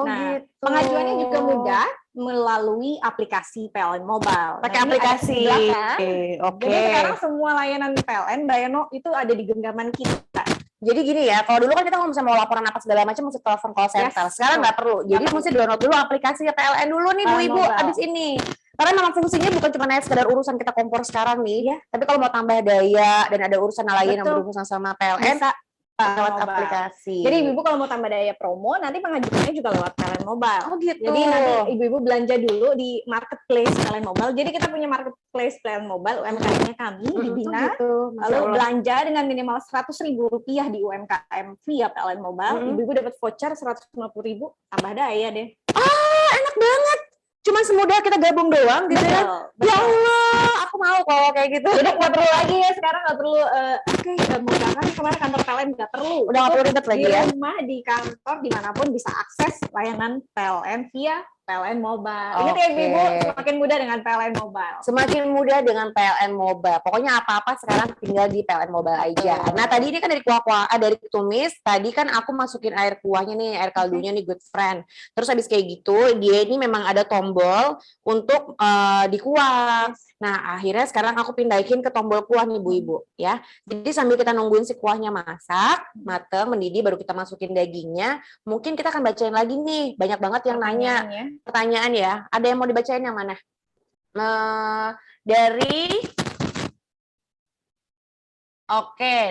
[SPEAKER 3] Nah, gitu. Pengajuannya juga mudah melalui aplikasi PLN Mobile.
[SPEAKER 2] Pakai aplikasi.
[SPEAKER 3] Jadi sekarang semua layanan PLN, Mbak Eno, itu ada di genggaman kita.
[SPEAKER 2] Jadi gini ya, kalau dulu kan kita kalau misalnya mau laporan apa segala macam mesti telepon call center. Sekarang nggak perlu. Jadi mesti download dulu aplikasi PLN dulu nih Bu Ibu abis ini. Karena memang fungsinya bukan cuma hanya sekedar urusan kita kompor sekarang nih, tapi kalau mau tambah daya dan ada urusan lain yang berurusan sama PLN, lewat aplikasi.
[SPEAKER 3] Jadi ibu-ibu kalau mau tambah daya promo, nanti pengajuannya juga lewat PLN Mobile.
[SPEAKER 2] Oh gitu.
[SPEAKER 3] Jadi nanti ibu-ibu belanja dulu di marketplace PLN Mobile. Jadi kita punya marketplace PLN Mobile, UMKM-nya kami dibina. Lalu belanja dengan minimal Rp100.000 di UMKM via PLN Mobile. Ibu-ibu dapat voucher Rp150.000, tambah daya deh.
[SPEAKER 2] Ah, enak banget. Cuma semudah kita gabung doang gitu ya. Ya Allah, aku mau kalau kayak gitu.
[SPEAKER 3] Jadi nggak perlu lagi ya sekarang, nggak perlu mau berangkat kemarin kantor PLN, nggak perlu.
[SPEAKER 2] Udah nggak perlu ribet lagi ya.
[SPEAKER 3] Di rumah, di kantor, dimanapun bisa akses layanan PLN via PLN Mobile. Ingat ya Ibu, semakin mudah dengan PLN Mobile.
[SPEAKER 2] Semakin mudah dengan PLN Mobile. Pokoknya apa-apa sekarang tinggal di PLN Mobile aja. Nah tadi ini kan dari kuah-kuah, dari tumis. Tadi kan aku masukin air kuahnya nih, air kaldunya nih good friend. Terus habis kayak gitu, dia ini memang ada tombol untuk dikuah. Nah akhirnya sekarang aku pindahin ke tombol kuah nih Bu Ibu ya. Jadi sambil kita nungguin si kuahnya masak, mateng, mendidih, baru kita masukin dagingnya. Mungkin kita akan bacain lagi nih. Banyak banget yang nanya. Pertanyaan ya, ada yang mau dibacain yang mana? Dari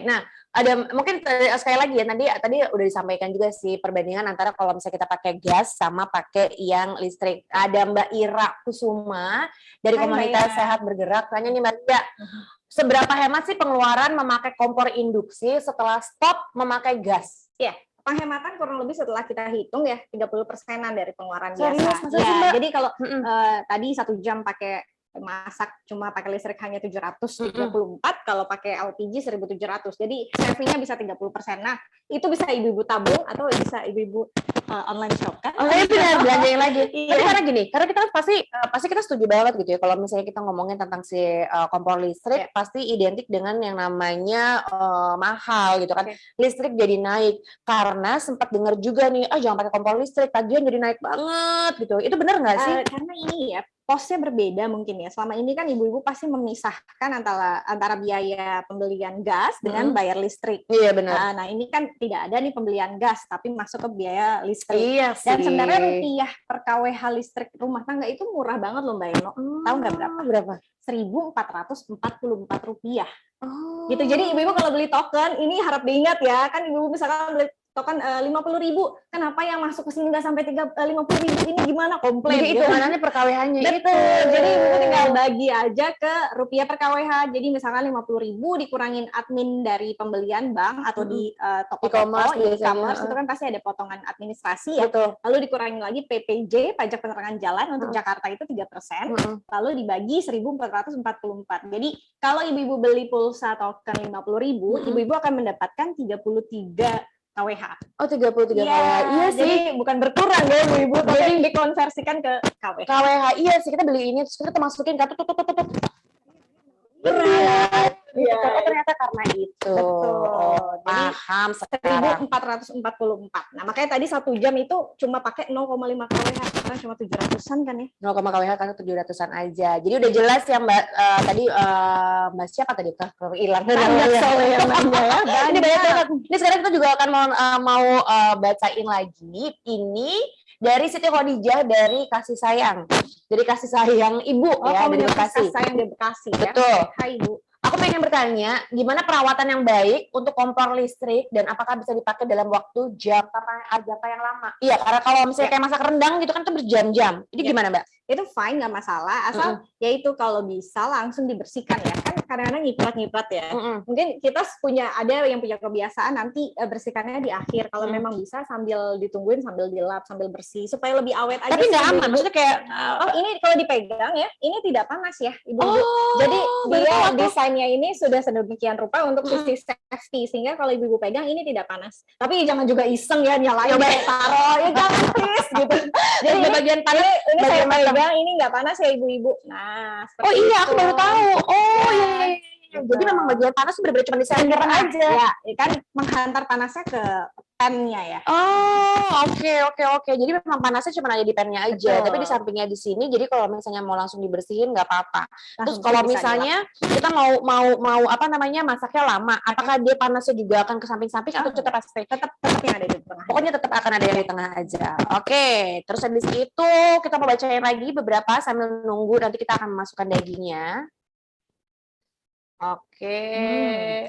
[SPEAKER 2] nah ada mungkin sekali lagi ya tadi udah disampaikan juga sih perbandingan antara kalau misalnya kita pakai gas sama pakai yang listrik. Ada Mbak Ira Kusuma dari Komunitas Sehat Bergerak. Tanya nih Mbak Ira, seberapa hemat sih pengeluaran memakai kompor induksi setelah stop memakai gas?
[SPEAKER 3] Ya. Penghematan kurang lebih setelah kita hitung ya 30%-an dari pengeluaran
[SPEAKER 2] biasa.
[SPEAKER 3] Ya, jadi kalau tadi 1 jam pakai masak cuma pakai listrik hanya 734, kalau pakai LPG 1.700. Jadi savingnya bisa 30%. Nah, itu bisa ibu-ibu tabung atau bisa ibu-ibu online shop kan?
[SPEAKER 2] Oh iya benar, belanjain lagi. Tapi karena gini, karena kita pasti kita setuju banget gitu ya. Kalau misalnya kita ngomongin tentang si kompor listrik, pasti identik dengan yang namanya mahal gitu kan. Listrik jadi naik karena sempat dengar juga nih, jangan pakai kompor listrik, tagihan jadi naik banget gitu. Itu benar nggak sih?
[SPEAKER 3] Karena ini ya posnya berbeda mungkin ya. Selama ini kan ibu-ibu pasti memisahkan antara biaya pembelian gas dengan bayar listrik.
[SPEAKER 2] Iya benar.
[SPEAKER 3] Nah ini kan tidak ada nih pembelian gas, tapi masuk ke biaya listrik.
[SPEAKER 2] Iya sih.
[SPEAKER 3] Dan sebenarnya rupiah per kWh listrik rumah tangga itu murah banget loh Mbak Eno. Tahu nggak berapa?
[SPEAKER 2] Berapa?
[SPEAKER 3] Rp1.444. Gitu. Jadi ibu-ibu kalau beli token, ini harap diingat ya, kan ibu-ibu misalkan beli token 50.000, kenapa yang masuk ke sini nggak sampai 50.000, ini gimana komplain?
[SPEAKER 2] Jadi hitungannya per KWH-nya itu.
[SPEAKER 3] Jadi ibu tinggal bagi aja ke rupiah per KWH. Jadi misalkan 50.000 dikurangin admin dari pembelian bank atau di toko-toko e-commerce itu kan pasti ada potongan administrasi ya. Lalu dikurangi lagi PPJ, pajak penerangan jalan untuk Jakarta itu 3%. Lalu dibagi 1.444. Jadi kalau ibu-ibu beli pulsa token 50.000, ibu-ibu akan mendapatkan 33 KWH. Oh 33 KWH. Iya sih. Jadi bukan berkurang ya ibu-ibu, tapi dikonversikan ke KWH.
[SPEAKER 2] KWH iya sih, kita beli ini terus kita masukin berat.
[SPEAKER 3] Iya.
[SPEAKER 2] Oh, ternyata karena itu.
[SPEAKER 3] Betul.
[SPEAKER 2] Oh,
[SPEAKER 3] Jadi,
[SPEAKER 2] paham sekarang.
[SPEAKER 3] 1444. Nah, makanya tadi 1 jam itu cuma pakai 0,5 kWh, karena cuma 700-an kan ya.
[SPEAKER 2] 0, kWh kan 700-an aja. Jadi udah jelas ya Mbak, tadi Mbak siapa tadi hilang.
[SPEAKER 3] Banyak soalnya yang nanya ya.
[SPEAKER 2] Ini banyak banget. Ini sekarang kita juga akan mau bacain lagi. Ini dari Siti Khadijah dari Kasih Sayang. Dari Kasih Sayang Ibu ya, dari
[SPEAKER 3] Komunitas
[SPEAKER 2] Bekasi.
[SPEAKER 3] Kasih Sayang di Bekasi ya.
[SPEAKER 2] Betul.
[SPEAKER 3] Hai Ibu.
[SPEAKER 2] Aku pengen bertanya, gimana perawatan yang baik untuk kompor listrik dan apakah bisa dipakai dalam waktu jangka yang lama? Iya, karena kalau misalnya kayak masak rendang gitu kan itu berjam-jam. Ini gimana, Mbak?
[SPEAKER 3] Itu fine, nggak masalah, asal yaitu kalau bisa langsung dibersihkan ya, kan kadang-kadang nyiprat-nyiprat ya. Mungkin kita ada yang punya kebiasaan nanti bersihkannya di akhir, kalau memang bisa sambil ditungguin, sambil dilap, sambil bersih, supaya lebih awet aja.
[SPEAKER 2] Tapi nggak aman, maksudnya kayak
[SPEAKER 3] ini kalau dipegang ya, ini tidak panas ya Ibu. Jadi dia desainnya ini sudah sedemikian rupa untuk sisi safety, sehingga kalau Ibu pegang ini tidak panas. Tapi jangan juga iseng ya nyalain taruh, ya jangan please gitu. Jadi bagian panas ini saya pegang, ini nggak panas ya Ibu-ibu. Nah,
[SPEAKER 2] iya, aku baru tahu. Iya. Jadi memang bagian panas benar-benar cuma di center aja.
[SPEAKER 3] Ya, kan menghantar panasnya ke pennya ya.
[SPEAKER 2] Oh, oke. Jadi memang panasnya cuma ada di pennya aja,
[SPEAKER 3] Betul.
[SPEAKER 2] tapi di sampingnya di sini. Jadi kalau misalnya mau langsung dibersihin nggak apa-apa. Terus
[SPEAKER 3] Langsung
[SPEAKER 2] kalau
[SPEAKER 3] bisa
[SPEAKER 2] misalnya kita mau apa namanya masaknya lama, apakah dia panasnya juga akan ke samping-samping atau tetap pasti?
[SPEAKER 3] Tetap yang ada di tengah.
[SPEAKER 2] Pokoknya tetap akan ada yang di tengah aja. Oke. Terus habis itu kita mau bacain lagi beberapa sambil nunggu nanti kita akan memasukkan dagingnya. Oke.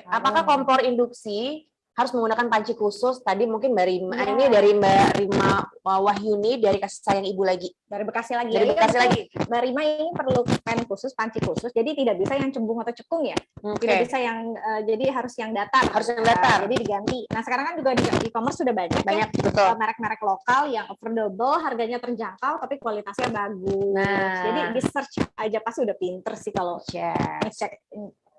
[SPEAKER 2] Apakah kompor induksi harus menggunakan panci khusus? Tadi mungkin Mbak Rima, ini dari Mbak Rima Wahyuni dari Kasih Sayang Ibu lagi.
[SPEAKER 3] Dari Bekasi lagi.
[SPEAKER 2] Dari Bekasi lagi.
[SPEAKER 3] Mbak Rima ini perlu pen khusus, panci khusus. Jadi tidak bisa yang cembung atau cekung ya. Tidak bisa yang jadi harus yang datar.
[SPEAKER 2] Harus yang datar.
[SPEAKER 3] Jadi diganti. Nah, sekarang kan juga di e-commerce sudah banyak ya,
[SPEAKER 2] betul.
[SPEAKER 3] Merek-merek lokal yang affordable, harganya terjangkau tapi kualitasnya bagus.
[SPEAKER 2] Nah.
[SPEAKER 3] Jadi di search aja pasti udah pinter sih kalau ngecek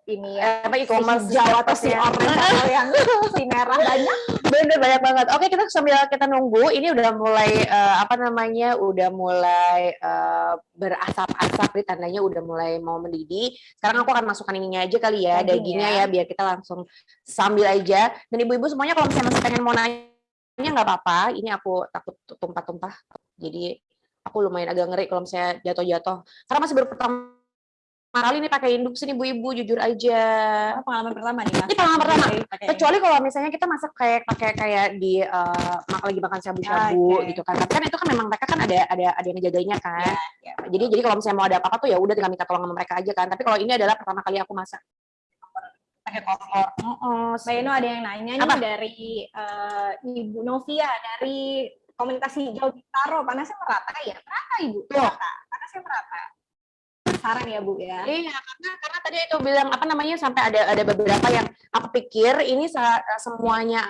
[SPEAKER 3] ini ya,
[SPEAKER 2] e-commerce
[SPEAKER 3] Jawa atau si orange atau yang si merah banyak.
[SPEAKER 2] Bener banyak banget. Oke, kita sambil kita nunggu, ini udah mulai udah mulai berasap-asap, tandanya udah mulai mau mendidih. Sekarang aku akan masukkan ininya aja kali ya, dagingnya ya, biar kita langsung sambil aja. Dan ibu-ibu semuanya kalau misalnya masih pengen mau nanya nggak apa-apa. Ini aku takut tumpah-tumpah, jadi aku lumayan agak ngeri kalau misalnya jatuh-jatuh. Karena masih baru pertama kali nih pakai induksi nih Bu-ibu, jujur aja.
[SPEAKER 3] Pengalaman pertama nih, Mas.
[SPEAKER 2] Ini pengalaman pertama. Kecuali kalau misalnya kita masak kayak di lagi makan shabu-shabu gitu kan. Tapi kan itu kan memang mereka kan ada yang ngejagainya kan. Jadi kalau misalnya mau ada apa-apa tuh ya udah tinggal minta tolong sama mereka aja kan. Tapi kalau ini adalah pertama kali aku masak pakai kompor.
[SPEAKER 3] Mbak Eno ada yang nanya nih dari Ibu Novia dari komunitas hijau Bintaro. Panasnya merata ya? Merata Ibu. Merata. Panasnya merata. Saran ya Bu ya.
[SPEAKER 2] Iya, karena tadi itu bilang apa namanya sampai ada beberapa yang aku pikir ini semuanya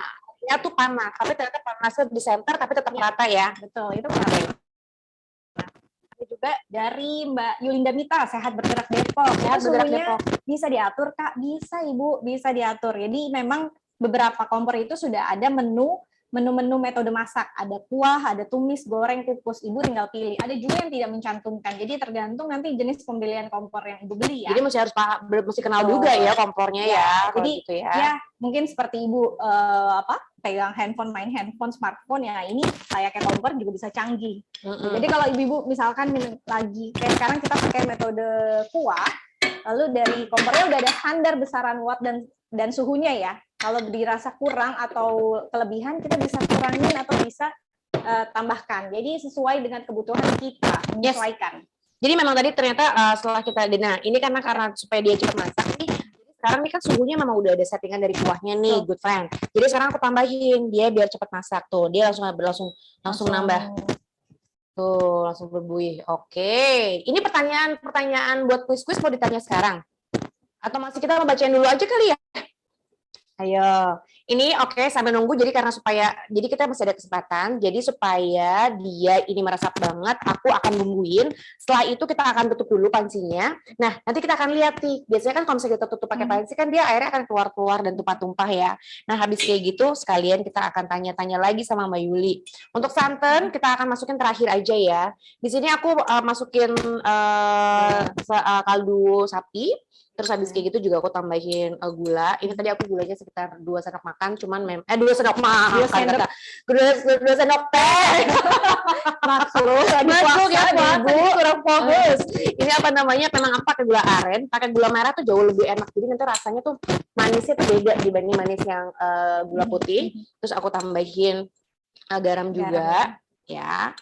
[SPEAKER 2] tuh panas, tapi ternyata panasnya di center tapi tetap merata ya.
[SPEAKER 3] Betul, itu merata. Ada juga dari Mbak Yulinda Mita, Sehat Bergerak Depok.
[SPEAKER 2] Sehat Bergerak Depok.
[SPEAKER 3] Bisa diatur Kak? Bisa Ibu, bisa diatur. Jadi memang beberapa kompor itu sudah ada menu-menu metode masak, ada kuah, ada tumis, goreng, kukus. Ibu tinggal pilih. Ada juga yang tidak mencantumkan. Jadi tergantung nanti jenis pembelian kompor yang Ibu beli ya.
[SPEAKER 2] Jadi mesti kenal juga ya kompornya ya.
[SPEAKER 3] Jadi
[SPEAKER 2] gitu
[SPEAKER 3] ya mungkin seperti Ibu pegang handphone, main handphone, smartphone ya. Ini layaknya kompor juga bisa canggih. Jadi kalau ibu-ibu misalkan lagi kayak sekarang kita pakai metode kuah, lalu dari kompornya udah ada standar besaran watt dan suhunya ya. Kalau dirasa kurang atau kelebihan, kita bisa kurangin atau bisa tambahkan. Jadi sesuai dengan kebutuhan kita, menyesuaikan.
[SPEAKER 2] Jadi memang tadi ternyata setelah kita, nah ini karena supaya dia cepat masak nih, sekarang ini kan suhunya memang udah ada settingan dari kuahnya nih, good friend. Jadi sekarang aku tambahin dia biar cepat masak tuh, dia langsung nambah. Tuh, langsung berbuih. Oke. Ini pertanyaan buat kuis-kuis mau ditanya sekarang? Atau masih kita mau bacain dulu aja kali ya? Ayo. Ini oke, sambil nunggu jadi jadi kita masih ada kesempatan. Jadi supaya dia ini meresap banget, aku akan bumbuin. Setelah itu kita akan tutup dulu pancinya. Nah, nanti kita akan lihat nih. Biasanya kan kalau misalnya kita tutup pakai panci kan dia airnya akan keluar-keluar dan tumpah-tumpah ya. Nah, habis kayak gitu sekalian kita akan tanya-tanya lagi sama Mbak Yuli. Untuk santan kita akan masukin terakhir aja ya. Di sini aku masukin kaldu sapi. Terus habis kayak gitu juga aku tambahin gula. Ini tadi aku gulanya sekitar 2 sendok makan, cuman 2 sendok makan, 2 sendok teh. Masuk ya puasa, kurang fokus. Ini apa namanya? Memang pakai gula aren, pakai gula merah tuh jauh lebih enak. Jadi nanti rasanya tuh manisnya tuh beda dibanding manis yang gula putih. Terus aku tambahin garam juga, ya.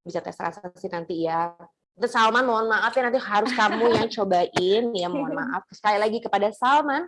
[SPEAKER 2] Bisa tes rasa sih nanti ya. Terus Salman, mohon maaf ya, nanti harus kamu yang cobain ya, mohon maaf sekali lagi kepada Salman,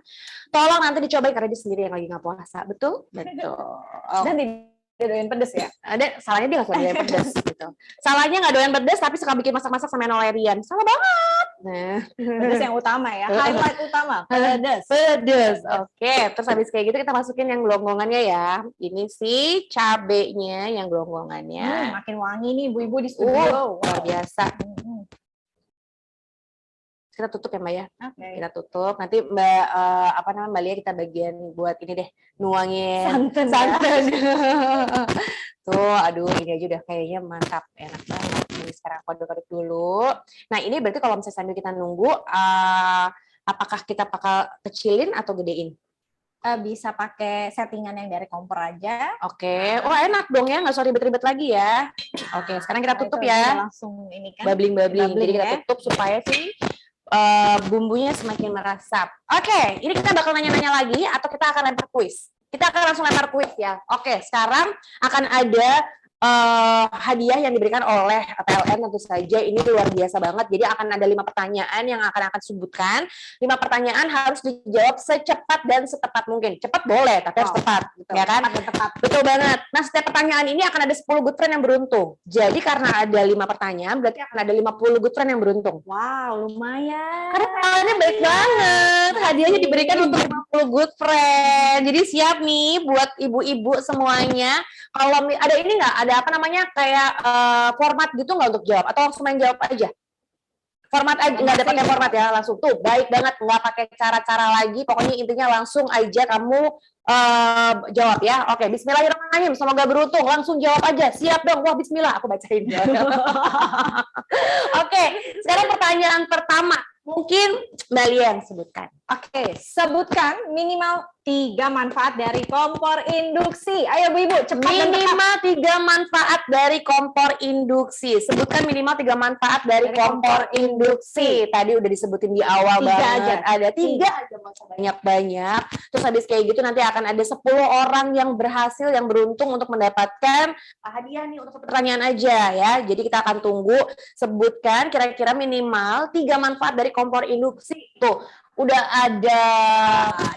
[SPEAKER 2] tolong nanti dicobain karena dia sendiri yang lagi nggak puasa, betul? Betul.
[SPEAKER 3] Dan tidak doyan pedes ya?
[SPEAKER 2] Ada salahnya dia nggak suka doyan pedes gitu. Salahnya nggak doyan pedes tapi suka bikin masak-masak sama Nolerian. Salah banget. Nah,
[SPEAKER 3] pedes yang utama ya, highlight utama, pedes.
[SPEAKER 2] Pedes. Oke, terus habis kayak gitu kita masukin yang gelonggongannya ya. Ini sih cabenya yang gelonggongannya.
[SPEAKER 3] Makin wangi nih ibu-ibu di studio.
[SPEAKER 2] Luar biasa. Kita tutup ya Mbak ya.
[SPEAKER 3] Okay.
[SPEAKER 2] Kita tutup. Nanti Mbak Mbak Lia kita bagian buat ini deh, nuangin santan. Tuh, aduh ini aja udah kayaknya mantap, enak banget. Ini sekarang aku aduk-aduk dulu. Nah, ini berarti kalau misalnya sambil kita nunggu apakah kita bakal kecilin atau gedein?
[SPEAKER 3] Bisa pakai settingan yang dari kompor aja.
[SPEAKER 2] Oke. Oh, enak dong ya, nggak usah ribet-ribet lagi ya. Oke, sekarang kita tutup ya.
[SPEAKER 3] Langsung ini kan.
[SPEAKER 2] Babling-babling. Jadi kita tutup supaya sih bumbunya semakin meresap. Oke, ini kita bakal nanya-nanya lagi atau kita akan lempar kuis? Kita akan langsung lempar kuis ya. Oke, sekarang akan ada hadiah yang diberikan oleh PLN tentu saja. Ini luar biasa banget. Jadi akan ada 5 pertanyaan yang akan sebutkan. 5 pertanyaan harus dijawab secepat dan setepat mungkin. Cepat boleh, tapi harus tepat, ya kan?
[SPEAKER 3] Tepat.
[SPEAKER 2] Betul banget. Nah, setiap pertanyaan ini akan ada 10 good friend yang beruntung. Jadi karena ada 5 pertanyaan, berarti akan ada 50 good friend yang beruntung.
[SPEAKER 3] Wow, lumayan.
[SPEAKER 2] Karena PLN-nya baik banget. Hadiahnya diberikan untuk 50 good friend. Jadi siap nih buat ibu-ibu semuanya. Kalau ada ini nggak? Ada apa namanya kayak format gitu nggak untuk jawab atau langsung main jawab aja? Format aja, nggak ada pakai format ya, langsung tuh baik banget, nggak pakai cara-cara lagi, pokoknya intinya langsung aja kamu jawab ya. Oke, Bismillahirrahmanirrahim, semoga beruntung, langsung jawab aja. Siap dong, wah Bismillah, aku bacain. Oke, sekarang pertanyaan pertama, mungkin Mbak Lia yang sebutkan.
[SPEAKER 3] Oke, sebutkan minimal 3 manfaat dari kompor induksi. Ayo Bu Ibu, cepat dan tepat.
[SPEAKER 2] Minimal 3 manfaat dari kompor induksi. Sebutkan minimal 3 manfaat dari kompor induksi. Tadi udah disebutin di awal
[SPEAKER 3] 3
[SPEAKER 2] banget.
[SPEAKER 3] aja.
[SPEAKER 2] Ada 3 aja, nggak usah banyak-banyak. Terus habis kayak gitu nanti akan ada 10 orang yang berhasil, yang beruntung untuk mendapatkan hadiah nih untuk pertanyaan aja ya. Jadi kita akan tunggu, sebutkan kira-kira minimal 3 manfaat dari kompor induksi. Tuh, udah ada.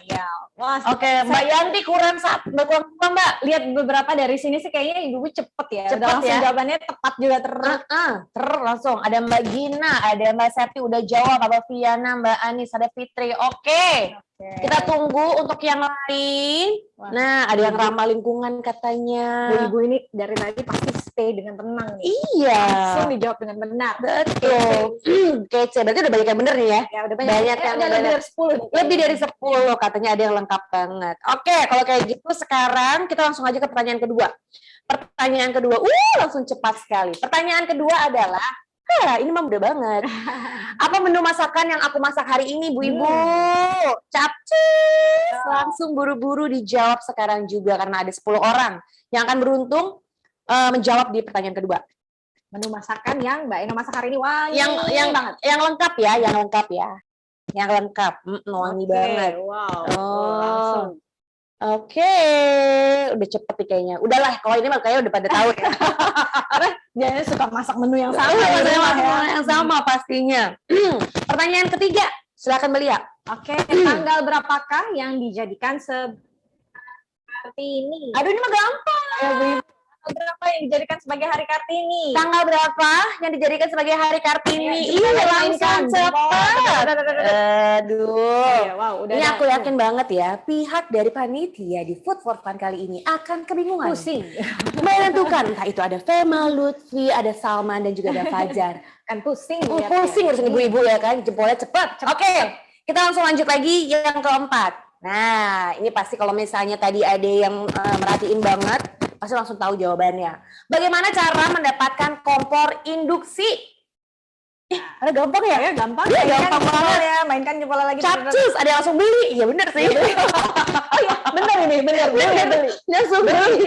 [SPEAKER 3] Ya. Wah,
[SPEAKER 2] Oke, Mbak Yanti kurang kurang Mbak.
[SPEAKER 3] Lihat beberapa dari sini sih kayaknya ibu cepet ya.
[SPEAKER 2] Cepet
[SPEAKER 3] udah langsung
[SPEAKER 2] ya.
[SPEAKER 3] jawabannya tepat juga
[SPEAKER 2] Langsung. Ada Mbak Gina, ada Mbak Septi udah jawab, Mbak Viana, Mbak Anis, ada Fitri. Oke. Kita tunggu untuk yang lain.
[SPEAKER 3] Wah.
[SPEAKER 2] Nah, ada yang ramah lingkungan katanya.
[SPEAKER 3] Bu Ibu ini dari tadi pasti stay dengan tenang nih.
[SPEAKER 2] Iya.
[SPEAKER 3] Langsung dijawab dengan benar.
[SPEAKER 2] Betul. Kece. Berarti udah banyak yang bener nih ya.
[SPEAKER 3] Ya udah
[SPEAKER 2] Banyak yang
[SPEAKER 3] udah lebih dari 10.
[SPEAKER 2] Lebih dari 10 katanya, ada yang lengkap banget. Oke, kalau kayak gitu sekarang kita langsung aja ke pertanyaan kedua. Pertanyaan kedua, langsung cepat sekali. Pertanyaan kedua adalah, ini mah mudah banget. Apa menu masakan yang aku masak hari ini, Bu Ibu? Capcus. Langsung buru-buru dijawab sekarang juga karena ada 10 orang yang akan beruntung menjawab di pertanyaan kedua.
[SPEAKER 3] Menu masakan yang Mbak Eno masak hari ini wangi banget.
[SPEAKER 2] Yang lengkap ya, yang lengkap, wangi banget.
[SPEAKER 3] Wow.
[SPEAKER 2] Langsung. Oke, udah cepet nih kayaknya. Udahlah, kalau ini mah kayaknya udah pada tahu ya.
[SPEAKER 3] Karena dia suka masak menu yang sama.
[SPEAKER 2] Yang sama pastinya. Pertanyaan ketiga, silakan Belia.
[SPEAKER 3] Oke, tanggal berapakah yang dijadikan seperti ini?
[SPEAKER 2] Aduh, ini mah gampang.
[SPEAKER 3] Ayo Bu Ibu. Berapa yang dijadikan sebagai hari Kartini?
[SPEAKER 2] Tanggal berapa yang dijadikan sebagai hari Kartini?
[SPEAKER 3] Iya,
[SPEAKER 2] langsung cepat. Aduh.
[SPEAKER 3] Ya, wow,
[SPEAKER 2] ini aku yakin banget ya, pihak dari panitia di Food for Fun kali ini akan kebingungan.
[SPEAKER 3] Pusing.
[SPEAKER 2] Menentukan, entah itu ada Fema, Lutfi, ada Salman, dan juga ada Fajar.
[SPEAKER 3] Kan pusing.
[SPEAKER 2] Pusing urusan ibu-ibu ya kan, jempolnya cepat. Oke, kita langsung lanjut lagi yang keempat. Nah, ini pasti kalau misalnya tadi ada yang merhatiin banget, pasti langsung tahu jawabannya. Bagaimana cara mendapatkan kompor induksi? Ada gampang ya?
[SPEAKER 3] Ya gampang,
[SPEAKER 2] Iya,
[SPEAKER 3] mainkan
[SPEAKER 2] gampang
[SPEAKER 3] jempol
[SPEAKER 2] banget.
[SPEAKER 3] ya, mainkan jempol lagi.
[SPEAKER 2] Capcus, ada yang langsung beli. Iya bener sih.
[SPEAKER 3] Oh iya, bener ini, bener. Beli.
[SPEAKER 2] Langsung beli.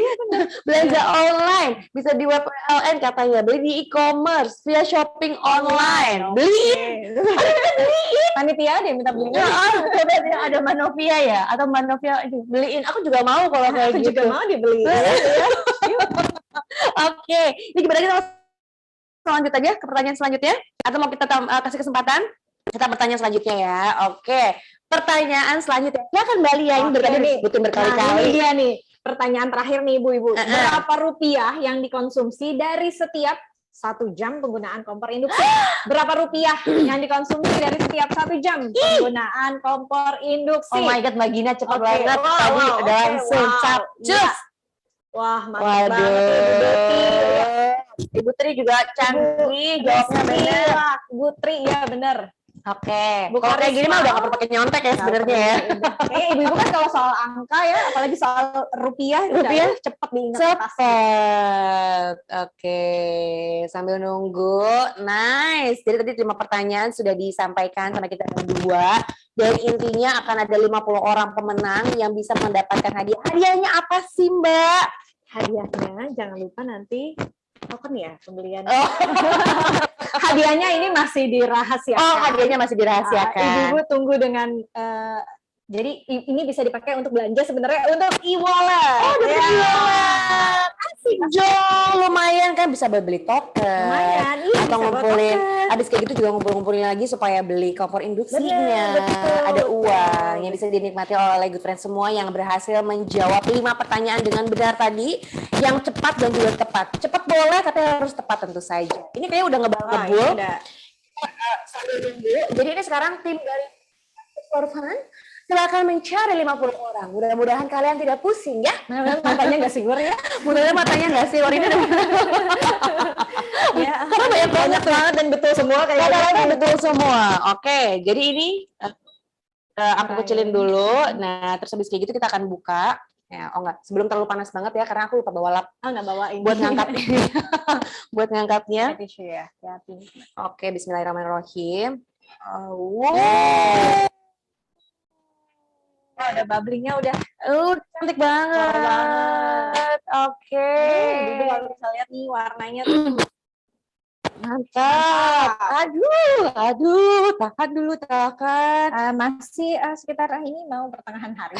[SPEAKER 2] Belanja online. Bisa di web PLN katanya. Beli di e-commerce. Via shopping online. Beliin.
[SPEAKER 3] Panitia deh minta beliin.
[SPEAKER 2] Ya, coba dia ada Manovia ya? Atau Manovia, aduh, beliin. Aku juga mau kalau kayak
[SPEAKER 3] Aku
[SPEAKER 2] gitu.
[SPEAKER 3] juga mau dibeliin.
[SPEAKER 2] Oke. Ini gimana kita lanjut aja ke pertanyaan selanjutnya? Atau mau kita kasih kesempatan? Kita pertanyaan selanjutnya ya. Oke. Pertanyaan selanjutnya. Ya kan Mbak Lia, ini
[SPEAKER 3] Oke,
[SPEAKER 2] tadi
[SPEAKER 3] nih.
[SPEAKER 2] disebutin
[SPEAKER 3] Nah,
[SPEAKER 2] berkali-kali.
[SPEAKER 3] ini dia nih. Pertanyaan terakhir nih Ibu-Ibu. Berapa rupiah yang dikonsumsi dari setiap 1 jam penggunaan kompor induksi? Berapa rupiah yang dikonsumsi dari setiap 1 jam penggunaan kompor induksi?
[SPEAKER 2] Oh my God, Mbak Gina cepet
[SPEAKER 3] Oke,
[SPEAKER 2] banget.
[SPEAKER 3] wow,
[SPEAKER 2] Tadi
[SPEAKER 3] wow,
[SPEAKER 2] udah
[SPEAKER 3] oke,
[SPEAKER 2] langsung
[SPEAKER 3] wow.
[SPEAKER 2] capcus.
[SPEAKER 3] Iya. Wah, mantap banget ya, Ibu Doti.
[SPEAKER 2] Ibu Tri juga canggih, jawabnya benar.
[SPEAKER 3] Wah, Bu Tri, ya benar.
[SPEAKER 2] Oke,
[SPEAKER 3] Bu
[SPEAKER 2] kalau kayak gini mah
[SPEAKER 3] Karisma.
[SPEAKER 2] udah gak perlu pakai nyontek ya sebenarnya ya.
[SPEAKER 3] Kayaknya ibu-ibu kan kalau soal angka ya, apalagi soal rupiah,
[SPEAKER 2] Rupiah
[SPEAKER 3] cepet diingat.
[SPEAKER 2] Cepet. Oke, sambil nunggu. Nice. Jadi tadi 5 pertanyaan sudah disampaikan sama kita berdua. Dan intinya akan ada 50 orang pemenang yang bisa mendapatkan hadiah. Hadiahnya apa sih, Mbak?
[SPEAKER 3] Hadiahnya jangan lupa nanti token ya pembelian.
[SPEAKER 2] Oh.
[SPEAKER 3] Hadiahnya ini masih dirahasiakan.
[SPEAKER 2] Oh, hadiahnya masih dirahasiakan.
[SPEAKER 3] Ibu-ibu tunggu dengan jadi ini bisa dipakai untuk belanja sebenarnya untuk e-wallet.
[SPEAKER 2] Oh, dapat e-wallet. Asik, Jo. Lumayan kan bisa beli token.
[SPEAKER 3] Lumayan, iya,
[SPEAKER 2] atau
[SPEAKER 3] bisa
[SPEAKER 2] ngumpulin.
[SPEAKER 3] bawa token.
[SPEAKER 2] Habis kayak gitu juga ngumpulin lagi supaya beli kompor induksinya.
[SPEAKER 3] Betul,
[SPEAKER 2] Ada
[SPEAKER 3] betul.
[SPEAKER 2] uang yang bisa dinikmati oleh good friends semua yang berhasil menjawab 5 pertanyaan dengan benar tadi, yang cepat dan juga tepat. Cepat boleh, tapi harus tepat tentu saja. Ini kayaknya udah ngebul. Sambil nunggu. Jadi ini sekarang tim dari For Fun silakan mencari 50 orang. Mudah-mudahan kalian tidak pusing ya.
[SPEAKER 3] Matanya nggak sigur ya.
[SPEAKER 2] Mudah-mudahan matanya nggak sigur ini.
[SPEAKER 3] Ya,
[SPEAKER 2] Karena banyak banget
[SPEAKER 3] dan betul semua kayak
[SPEAKER 2] kata-kata betul semua. Oke, jadi ini aku kecilin dulu. Nah, terus habis kayak gitu kita akan buka. Ya, oh enggak, sebelum terlalu panas banget ya karena aku lupa bawa lap
[SPEAKER 3] nggak bawa ini.
[SPEAKER 2] buat ngangkatnya. Buat ngangkatnya.
[SPEAKER 3] Tisu ya, hati.
[SPEAKER 2] Oke, bismillahirrahmanirrahim. Wow.
[SPEAKER 3] Oh, ada bubblingnya udah.
[SPEAKER 2] Cantik banget. Oke.
[SPEAKER 3] Ibu kalau bisa lihat nih warnanya tuh.
[SPEAKER 2] Mantap. Aduh, tahan dulu, tahan.
[SPEAKER 3] Masih sekitar ini mau pertengahan hari.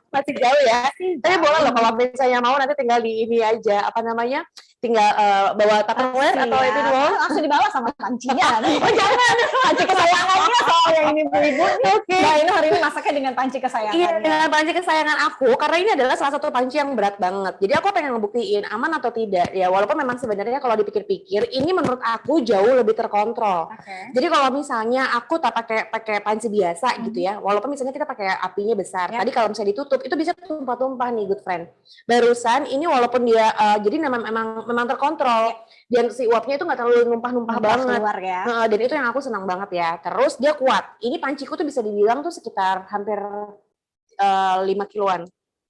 [SPEAKER 2] Masih jauh ya. Tapi boleh loh kalau misalnya mau nanti tinggal di ini aja, apa namanya? Tinggal bawa Tupperware atau itu doang.
[SPEAKER 3] Langsung dibawa sama pancinya.
[SPEAKER 2] Oh jangan, panci kesayangannya soalnya ini ibu. Oke.
[SPEAKER 3] Nah, ini hari ini masaknya dengan panci kesayangan.
[SPEAKER 2] Iya, dengan panci kesayangan aku, karena ini adalah salah satu panci yang berat banget. Jadi aku pengen ngebuktiin aman atau tidak. Ya walaupun memang sebenarnya kalau dipikir-pikir, ini menurut aku jauh lebih terkontrol.
[SPEAKER 3] Okay.
[SPEAKER 2] Jadi kalau misalnya aku tak pakai panci biasa gitu ya, walaupun misalnya kita pakai apinya besar. Tadi kalau misalnya ditutup, itu bisa tumpah-tumpah nih, good friend. Barusan ini walaupun dia jadi memang terkontrol, dan si uapnya itu nggak terlalu numpah-numpah banget.
[SPEAKER 3] Keluar ya.
[SPEAKER 2] Dan itu yang aku senang banget ya. Terus dia kuat. Ini panciku tuh bisa dibilang tuh sekitar hampir 5 kiloan.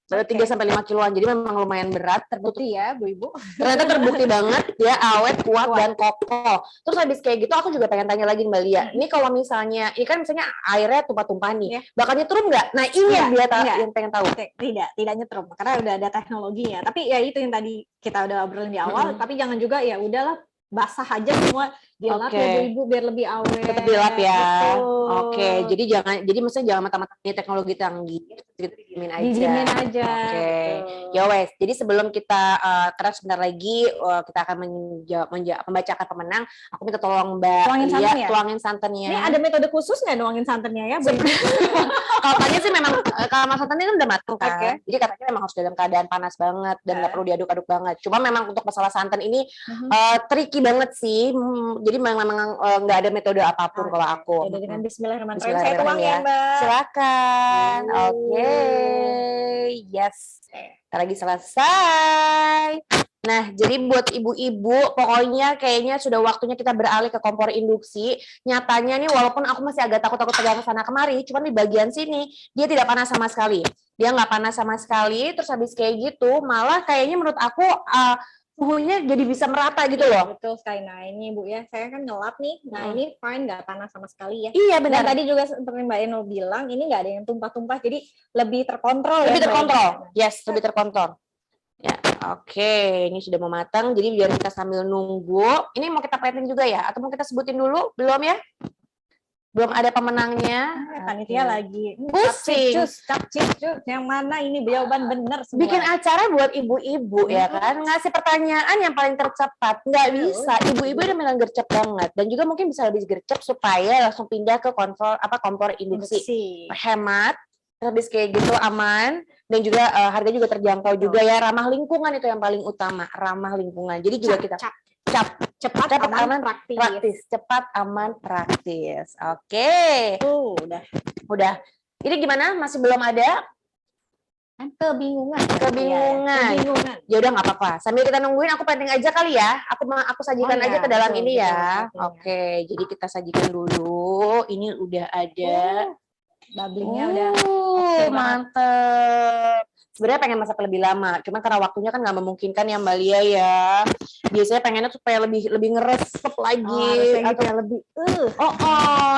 [SPEAKER 2] 3-5 kiloan, jadi memang lumayan berat.
[SPEAKER 3] Terbukti ya, Bu Ibu.
[SPEAKER 2] Ternyata terbukti banget, dia awet, kuat, dan kokoh. Terus habis kayak gitu, aku juga pengen tanya lagi Mbak Lia. Ini kalau misalnya, ini kan misalnya airnya tumpah-tumpah nih, bakal nyetrum nggak? Nah ini yang dia yang pengen tahu.
[SPEAKER 3] Tidak nyetrum, karena udah ada teknologinya. Tapi ya itu yang tadi kita udah obrolin di awal. Tapi jangan juga ya udahlah basah aja semua dilap ya Bu Ibu biar lebih awet.
[SPEAKER 2] Tetap dilap ya.
[SPEAKER 3] Betul.
[SPEAKER 2] Oke, jadi maksudnya jangan mata-mata ini teknologi canggih, gitu didiemin aja.
[SPEAKER 3] Didiemin aja.
[SPEAKER 2] Oke. Ya wes. Jadi sebelum kita keras sebentar lagi kita akan membacakan pemenang. Aku minta tolong Mbak Lia tuangin santannya.
[SPEAKER 3] Ini ada metode khusus nggak nuangin santannya ya, Bu?
[SPEAKER 2] Katanya sih memang kalau santannya kan udah matang kan. Okay. Jadi katanya memang harus dalam keadaan panas banget dan nggak perlu diaduk-aduk banget. Cuma memang untuk masalah santan ini tricky banget sih. Jadi memang nggak ada metode apapun kalau aku.
[SPEAKER 3] Ya, dengan Bismillahirrahmanirrahim. Saya tuang ya, Mbak.
[SPEAKER 2] Silakan. Oke. Yes. Ntar lagi selesai. Nah, jadi buat ibu-ibu, pokoknya kayaknya sudah waktunya kita beralih ke kompor induksi. Nyatanya nih, walaupun aku masih agak takut-takut pegang kesana kemari, cuman di bagian sini, dia tidak panas sama sekali. Dia nggak panas sama sekali, terus habis kayak gitu, malah kayaknya menurut aku suhunya jadi bisa merata gitu loh.
[SPEAKER 3] Betul sekali. Nah ini Bu ya, saya kan ngelap nih. Nah ini fine, nggak panas sama sekali ya.
[SPEAKER 2] Iya
[SPEAKER 3] Dan
[SPEAKER 2] benar.
[SPEAKER 3] tadi juga seperti Mbak Eno bilang, ini nggak ada yang tumpah-tumpah, jadi lebih terkontrol
[SPEAKER 2] Lebih
[SPEAKER 3] ya. Mbak
[SPEAKER 2] terkontrol.
[SPEAKER 3] Eno.
[SPEAKER 2] Yes, lebih terkontrol. Ya, oke. Ini sudah mau matang. Jadi biar kita sambil nunggu. Ini mau kita plating juga ya? Atau mau kita sebutin dulu? Belum ya? Belum ada pemenangnya.
[SPEAKER 3] Panitia lagi
[SPEAKER 2] Pusing.
[SPEAKER 3] capcus, yang mana ini jawaban benar semua.
[SPEAKER 2] Bikin acara buat ibu-ibu ya kan, ngasih pertanyaan yang paling tercepat nggak bisa. Ibu-ibu udah memang gercep banget, dan juga mungkin bisa lebih gercep supaya langsung pindah ke kompor induksi. Hemat, habis kayak gitu aman, dan juga harga juga terjangkau juga ya, ramah lingkungan itu yang paling utama, ramah lingkungan. Jadi juga kita cepat aman praktis. Cepat aman praktis. Oke. Udah. Ini gimana? Masih belum ada?
[SPEAKER 3] Kebingungan.
[SPEAKER 2] Ya udah nggak apa-apa. Sambil kita nungguin, aku penting aja kali ya. Aku sajikan aja ke dalam ini ya. Oke. Jadi kita sajikan dulu. Ini udah ada.
[SPEAKER 3] Bubblingnya udah.
[SPEAKER 2] Mantep. Sebenarnya pengen masak lebih lama, cuman karena waktunya kan nggak memungkinkan ya Mbak Lia ya. Biasanya pengennya supaya lebih ngeresep lagi.
[SPEAKER 3] Gitu ya, lebih.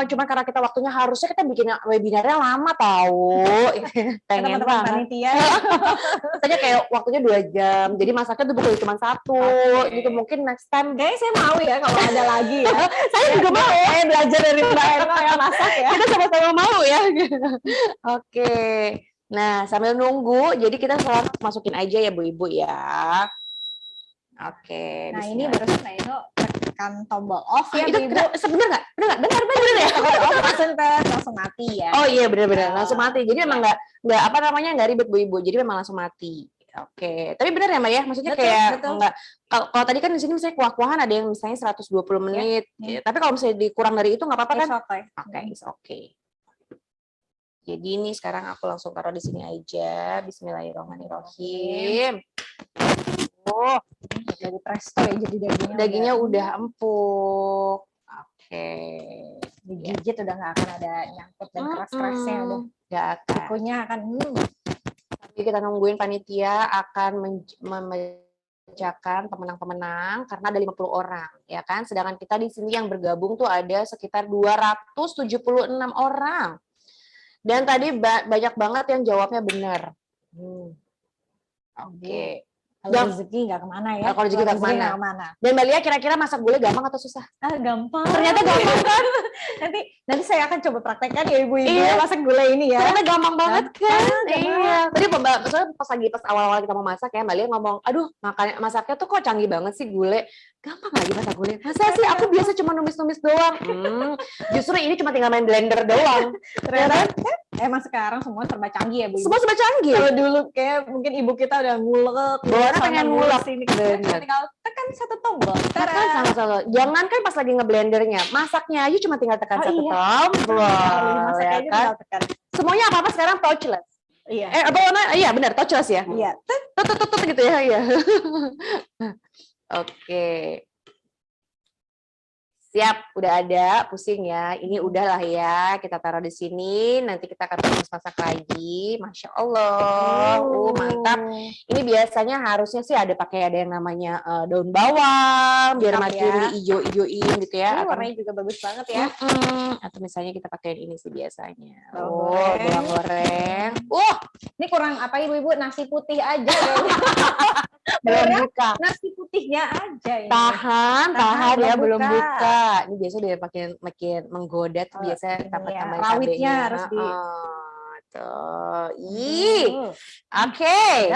[SPEAKER 2] Cuman karena kita waktunya harusnya kita bikin webinarnya lama tahu. Pengen
[SPEAKER 3] teman-teman
[SPEAKER 2] banget.
[SPEAKER 3] panitia.
[SPEAKER 2] Katanya kayak waktunya 2 jam, jadi masaknya tuh bukan cuma 1 gitu. Mungkin next time.
[SPEAKER 3] Kayaknya saya mau ya kalau ada lagi ya.
[SPEAKER 2] Saya juga mau. Saya belajar dari Mbak Eno yang masak ya. Kita sama-sama mau ya. Oke. Nah, sambil nunggu, jadi kita masukin aja ya Bu Ibu ya. Oke.
[SPEAKER 3] Nah, ini barusan Mbak Eno tekan tombol off ya,
[SPEAKER 2] itu
[SPEAKER 3] Bu Ibu.
[SPEAKER 2] Bener nggak? Bener ya?
[SPEAKER 3] Langsung mati ya.
[SPEAKER 2] Oh iya, bener. Langsung mati. Jadi memang nggak ribet Bu Ibu. Jadi memang langsung mati. Oke. Tapi bener ya Mbak ya? Maksudnya betul. Nggak. Kalau tadi kan di sini misalnya kuah-kuahan ada yang misalnya 120 menit. Ya. Tapi kalau misalnya dikurang dari itu nggak apa-apa kan? Oke. Jadi ini sekarang aku langsung taruh di sini aja. Bismillahirrahmanirrahim.
[SPEAKER 3] Dari presto ya, jadi
[SPEAKER 2] dagingnya udah empuk. Oke.
[SPEAKER 3] Digigit udah nggak akan ada nyangkut dan keras-kerasnya udah.
[SPEAKER 2] Nggak akan.
[SPEAKER 3] Kukunya akan.
[SPEAKER 2] Tapi kita nungguin panitia akan membacakan pemenang-pemenang karena ada 50 orang, ya kan? Sedangkan kita di sini yang bergabung tuh ada sekitar 276 orang. Dan tadi banyak banget yang jawabnya benar. Oke.
[SPEAKER 3] Kalau rezeki nggak kemana ya?
[SPEAKER 2] Kalau rezeki nggak kemana. Dan Mbak Lia kira-kira masak gulai gampang atau susah?
[SPEAKER 3] Gampang.
[SPEAKER 2] Ternyata gampang kan?
[SPEAKER 3] nanti saya akan coba praktekkan ya ibu-ibu masak gulai ini ya.
[SPEAKER 2] Ternyata gampang banget kan? Iya. Tadi pas awal-awal kita mau masak ya, Mbak Lia ngomong, aduh masaknya tuh kok canggih banget sih gulai. Gampang lagi masak gulai. Masa sih aku biasa cuma numis-numis doang. Justru ini cuma tinggal main blender doang.
[SPEAKER 3] Ternyata emang sekarang semua serba canggih ya Bu.
[SPEAKER 2] Semua serba canggih.
[SPEAKER 3] Kalau dulu kayak mungkin ibu kita udah ngulek.
[SPEAKER 2] Pengen ngulek ini
[SPEAKER 3] tinggal tekan satu tombol.
[SPEAKER 2] Sama-sama. Jangan kan pas lagi ngeblendernya, masaknya aja cuma tinggal tekan satu tombol.
[SPEAKER 3] Masaknya aja tinggal tekan.
[SPEAKER 2] Semuanya apa sekarang touchless.
[SPEAKER 3] Iya.
[SPEAKER 2] Iya benar touchless ya.
[SPEAKER 3] Iya.
[SPEAKER 2] Tut gitu ya. Iya. Oke. Siap, udah ada, pusing ya. Ini udahlah ya, kita taruh di sini. Nanti kita akan terus masak lagi. Masya Allah, mantap. Ini biasanya harusnya sih ada yang namanya daun bawang, biar makin diijo-ijoin gitu ya.
[SPEAKER 3] Warnanya juga bagus banget ya.
[SPEAKER 2] Atau misalnya kita pakai ini sih biasanya. Bawang goreng.
[SPEAKER 3] Ini kurang apa ibu-ibu? Nasi putih aja.
[SPEAKER 2] Belum buka.
[SPEAKER 3] Nasi putihnya aja. Ini.
[SPEAKER 2] Tahan ya, belum buka. Ini biasanya dia makin menggoda tuh biasa tambah
[SPEAKER 3] rawitnya harus di
[SPEAKER 2] Oke.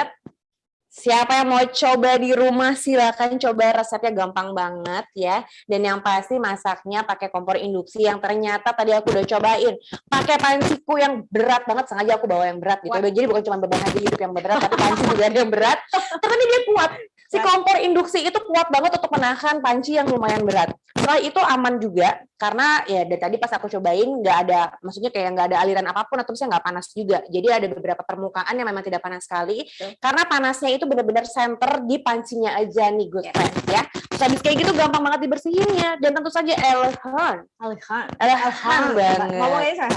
[SPEAKER 2] Siapa yang mau coba di rumah silakan coba, resepnya gampang banget ya. Dan yang pasti masaknya pakai kompor induksi yang ternyata tadi aku udah cobain. Pakai panciku yang berat banget, sengaja aku bawa yang berat gitu. Jadi bukan cuma beban aja hidup yang berat, tapi panci juga ada yang berat. Tapi dia kuat. Si kompor induksi itu kuat banget untuk menahan panci yang lumayan berat. Setelah itu aman juga karena ya dari tadi pas aku cobain nggak ada, maksudnya kayak nggak ada aliran apapun atau misalnya nggak panas juga. Jadi ada beberapa permukaan yang memang tidak panas sekali karena panasnya itu benar-benar center di pancinya aja nih good friends ya. Terus habis kayak gitu gampang banget dibersihinnya dan tentu saja elegan banget.
[SPEAKER 3] Ngomongnya saya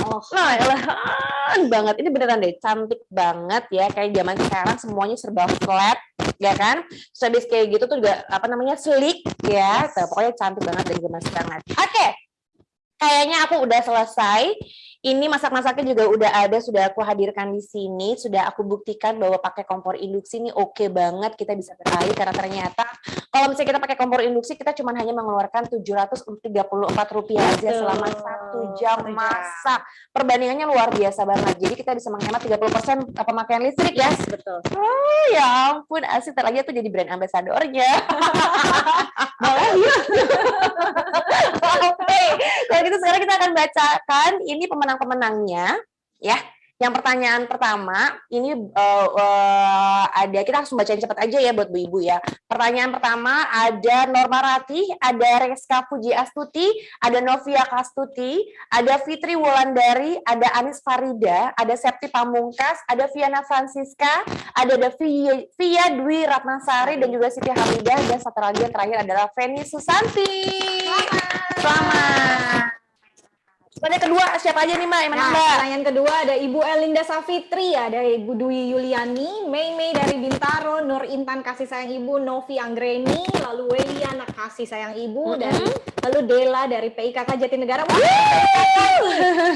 [SPEAKER 2] elegan banget. Ini beneran deh cantik banget ya, kayak zaman sekarang semuanya serba flat ya kan. Terus habis kayak gitu tuh juga apa namanya sleek ya. Tuh, pokoknya cantik banget dari gemas banget. Oke. Kayaknya aku udah selesai. Ini masak-masaknya juga udah ada, sudah aku hadirkan di sini, sudah aku buktikan bahwa pakai kompor induksi ini oke banget, kita bisa beralih karena ternyata kalau misalnya kita pakai kompor induksi kita cuma hanya mengeluarkan Rp734 aja selama 1 jam masak. Perbandingannya luar biasa banget. Jadi kita bisa menghemat 30% pemakaian listrik ya.
[SPEAKER 3] Betul.
[SPEAKER 2] Oh ya ampun, asik lagi aku jadi brand ambasadornya. Oke, kalau gitu sekarang kita akan bacakan ini pemenang-pemenangnya ya. Yang pertanyaan pertama ini ada, kita langsung bacain cepat aja ya buat Bu Ibu ya. Pertanyaan pertama ada Norma Ratih, ada Reska Puji Astuti, ada Novia Kastuti, ada Fitri Wulandari, ada Anis Farida, ada Septi Pamungkas, ada Viana Francisca, ada Via Dwi Ratnasari dan juga Siti Hamidah, dan satu lagi yang terakhir adalah Feni Susanti. Selamat. Pertanyaan kedua siapa aja nih Mbak yang menang Mbak?
[SPEAKER 3] Pertanyaan kedua ada Ibu Elinda Safitri, ada Ibu Dwi Yuliani, Mei dari Bintaro, Nur Intan Kasih Sayang Ibu, Novi Anggreni, lalu Weliana Kasih Sayang Ibu, dan lalu Dela dari PIKK Jatinegara.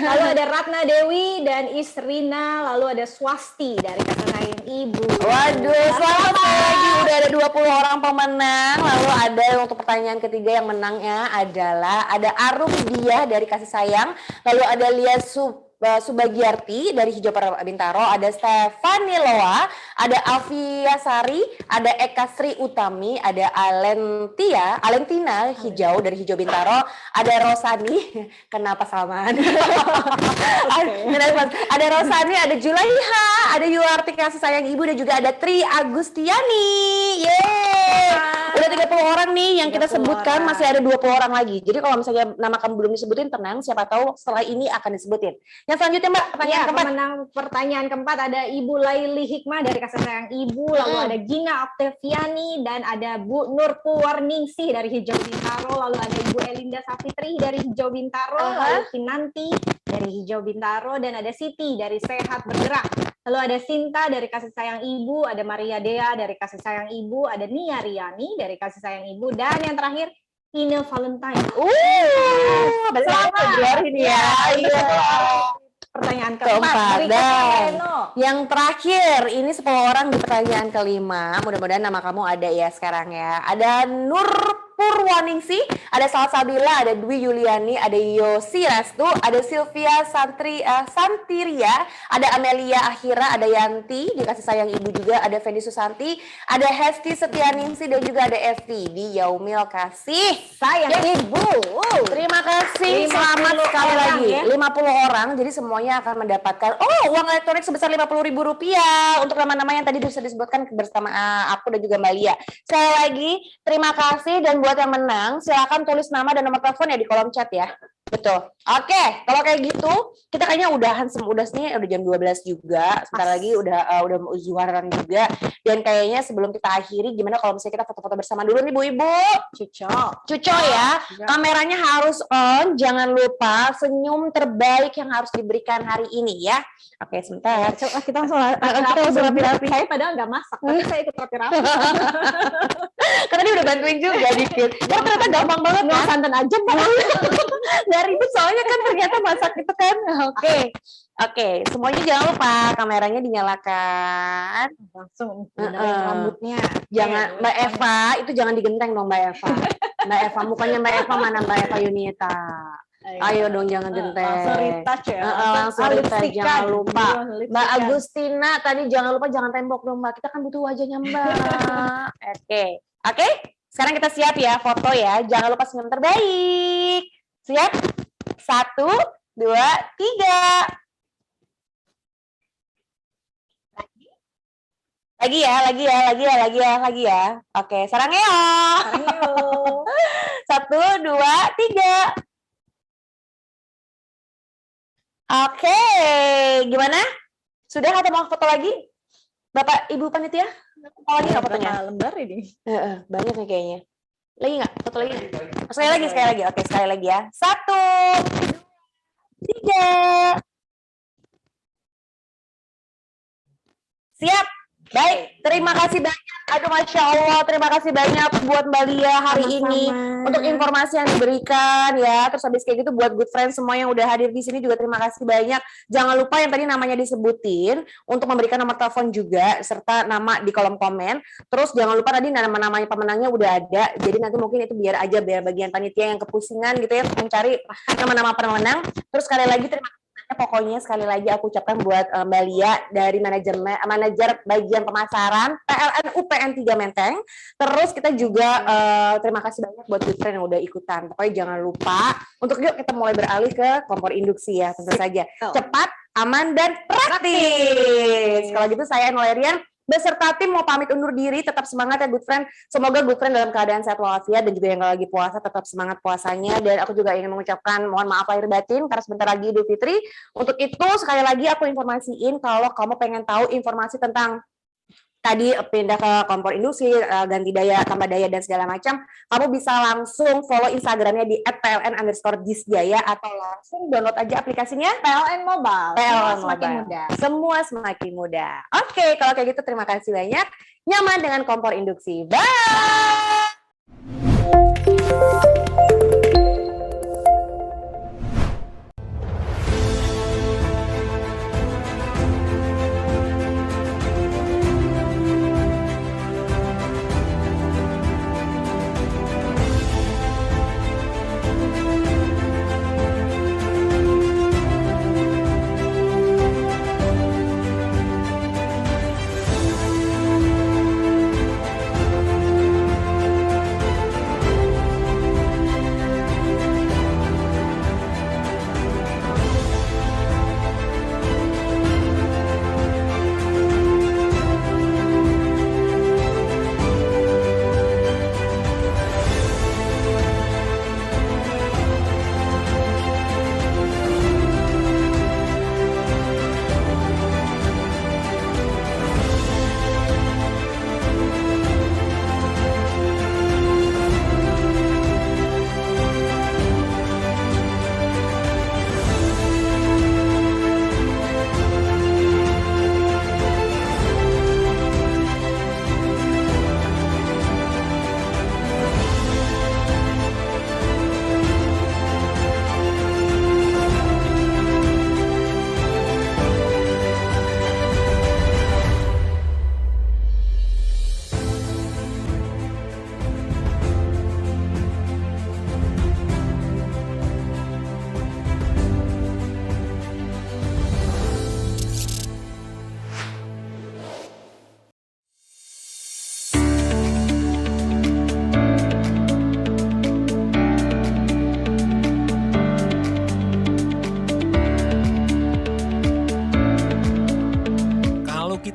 [SPEAKER 3] Lalu ada Ratna Dewi dan Isrina, lalu ada Swasti dari Kasih Sayang Ibu.
[SPEAKER 2] Waduh, selamat lagi. Udah ada 20 orang pemenang. Lalu ada untuk pertanyaan ketiga yang menangnya adalah ada Arum Dia dari Kasih Sayang. Lalu ada Lia Subagiarti dari Hijau Bintaro, ada Stefani Loa, ada Alfia Sari, ada Eka Sri Utami, ada Alentina Hijau dari Hijau Bintaro, ada Rosani, kenapa samaan? Ada Rosani, ada Julaiha, ada Yuarti Kasih Sayang Ibu, dan juga ada Tri Agustiani. Yeay! Udah 30 orang nih yang kita sebutkan, masih ada 20 orang lagi. Jadi kalau misalnya nama kamu belum disebutin, tenang, siapa tahu setelah ini akan disebutin. Yang selanjutnya Mbak, pertanyaan keempat.
[SPEAKER 3] Pertanyaan keempat ada Ibu Laili Hikmah dari Kasih Sayang Ibu, lalu ada Gina Oktaviani, dan ada Bu Nur Puwarningsih dari Hijau Bintaro, lalu ada Ibu Elinda Safitri dari Hijau Bintaro, lalu Kinanti dari Hijau Bintaro, dan ada Siti dari Sehat Bergerak. Lalu ada Sinta dari Kasih Sayang Ibu, ada Maria Dea dari Kasih Sayang Ibu, ada Nia Riani dari Kasih Sayang Ibu, dan yang terakhir Ine Valentine.
[SPEAKER 2] Selamat Februari ini ya. Iya.
[SPEAKER 3] Pertanyaan keempat.
[SPEAKER 2] Yang terakhir, ini 10 orang di pertanyaan kelima. Mudah-mudahan nama kamu ada ya sekarang ya. Ada Nur Purwaningsih, ada Salsabila, ada Dwi Yuliani, ada Yosi Restu, ada Sylvia Santiria, ada Amelia Akhira, ada Yanti, dikasih sayang ibu juga, ada Fendi Susanti, ada Hesti Setianingsih, dan juga ada Evi di Yaumil Kasih Sayang Ibu. Terima kasih, selamat sekali lagi. Ya? 50 orang, jadi semuanya akan mendapatkan uang elektronik sebesar Rp50.000 untuk nama-nama yang tadi bisa disebutkan bersama aku dan juga Mbak Lia. Sekali lagi, terima kasih, dan buat yang menang, silakan tulis nama dan nomor telepon ya di kolom chat ya. Betul. Oke, kalau kayak gitu, kita kayaknya udah sini udah jam 12 juga. Sebentar lagi udah zuharan juga. Dan kayaknya sebelum kita akhiri, gimana kalau misalnya kita foto-foto bersama dulu nih Bu Ibu? Cuco ya. Kameranya harus on, jangan lupa senyum terbaik yang harus diberikan hari ini ya. Oke, sebentar.
[SPEAKER 3] Kita langsung rapi-rapi. Saya padahal nggak masak, tapi saya ikut rapi-rapi.
[SPEAKER 2] Karena dia udah bantuin juga dikit. Ya ternyata gampang banget kan?
[SPEAKER 3] Santan aja Pak.
[SPEAKER 2] Gak ribet soalnya kan ternyata masak itu kan. Oke, semuanya jangan lupa kameranya dinyalakan.
[SPEAKER 3] Langsung rambutnya.
[SPEAKER 2] Jangan Mbak Eva, itu jangan digenteng dong Mbak Eva. Mbak Eva, mukanya Mbak Eva mana Mbak Eva Yunita. Ayo dong jangan genteng.
[SPEAKER 3] Langsung retouch ya.
[SPEAKER 2] Langsung retouch, jangan lupa. Mbak Agustina tadi jangan lupa jangan tembok dong Mbak. Kita kan butuh wajahnya Mbak. Oke. Sekarang kita siap ya foto ya. Jangan lupa senyum terbaik. Siap? 1, 2, 3. Lagi ya. Oke, sarangeo. 1, 2, 3. Oke, gimana? Sudah atau mau foto lagi? Bapak, Ibu panitia? Mau lagi nggak fotonya?
[SPEAKER 3] Lembar ini.
[SPEAKER 2] Banyak nih kayaknya. Lagi nggak? Foto lagi nggak? Sekali lagi. Oke, sekali lagi ya. 1, 2, 3. Siap. Baik, terima kasih banyak. Aduh, Masya Allah, terima kasih banyak buat Mbak Lia hari ini untuk informasi yang diberikan ya. Terus habis kayak gitu buat good friends semua yang udah hadir di sini juga terima kasih banyak. Jangan lupa yang tadi namanya disebutin untuk memberikan nomor telepon juga serta nama di kolom komen. Terus jangan lupa tadi nama-namanya pemenangnya udah ada. Jadi nanti mungkin itu biar bagian panitia yang kepusingan gitu ya mencari nama-nama pemenang. Terus sekali lagi terima kasih. Pokoknya sekali lagi aku ucapkan buat Mbak Lia dari manajer bagian pemasaran PLN UPN 3 Menteng. Terus kita juga terima kasih banyak buat good friend yang udah ikutan. Pokoknya jangan lupa untuk yuk kita mulai beralih ke kompor induksi ya, tentu saja. Cepat, aman, dan praktis. Kalau gitu saya Enolerian beserta tim mau pamit undur diri. Tetap semangat ya good friend. Semoga good friend dalam keadaan sehat walafiat dan juga yang lagi puasa tetap semangat puasanya. Dan aku juga ingin mengucapkan mohon maaf lahir batin karena sebentar lagi Idul Fitri. Untuk itu sekali lagi aku informasiin kalau kamu pengen tahu informasi tentang tadi pindah ke kompor industri, ganti daya, tambah daya, dan segala macam, kamu bisa langsung follow Instagramnya di @pln_disjaya atau langsung download aja aplikasinya
[SPEAKER 3] PLN Mobile.
[SPEAKER 2] PLN
[SPEAKER 3] Semakin
[SPEAKER 2] Mobile.
[SPEAKER 3] mudah.
[SPEAKER 2] Semua semakin mudah. Oke, kalau kayak gitu terima kasih banyak. Nyaman dengan kompor induksi. Bye!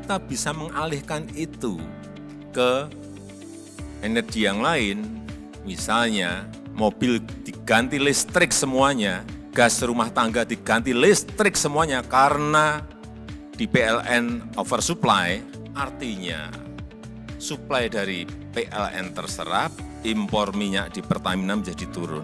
[SPEAKER 1] kita bisa mengalihkan itu ke energi yang lain, misalnya mobil diganti listrik semuanya, gas rumah tangga diganti listrik semuanya karena di PLN oversupply, artinya suplai dari PLN terserap, impor minyak di Pertamina menjadi turun.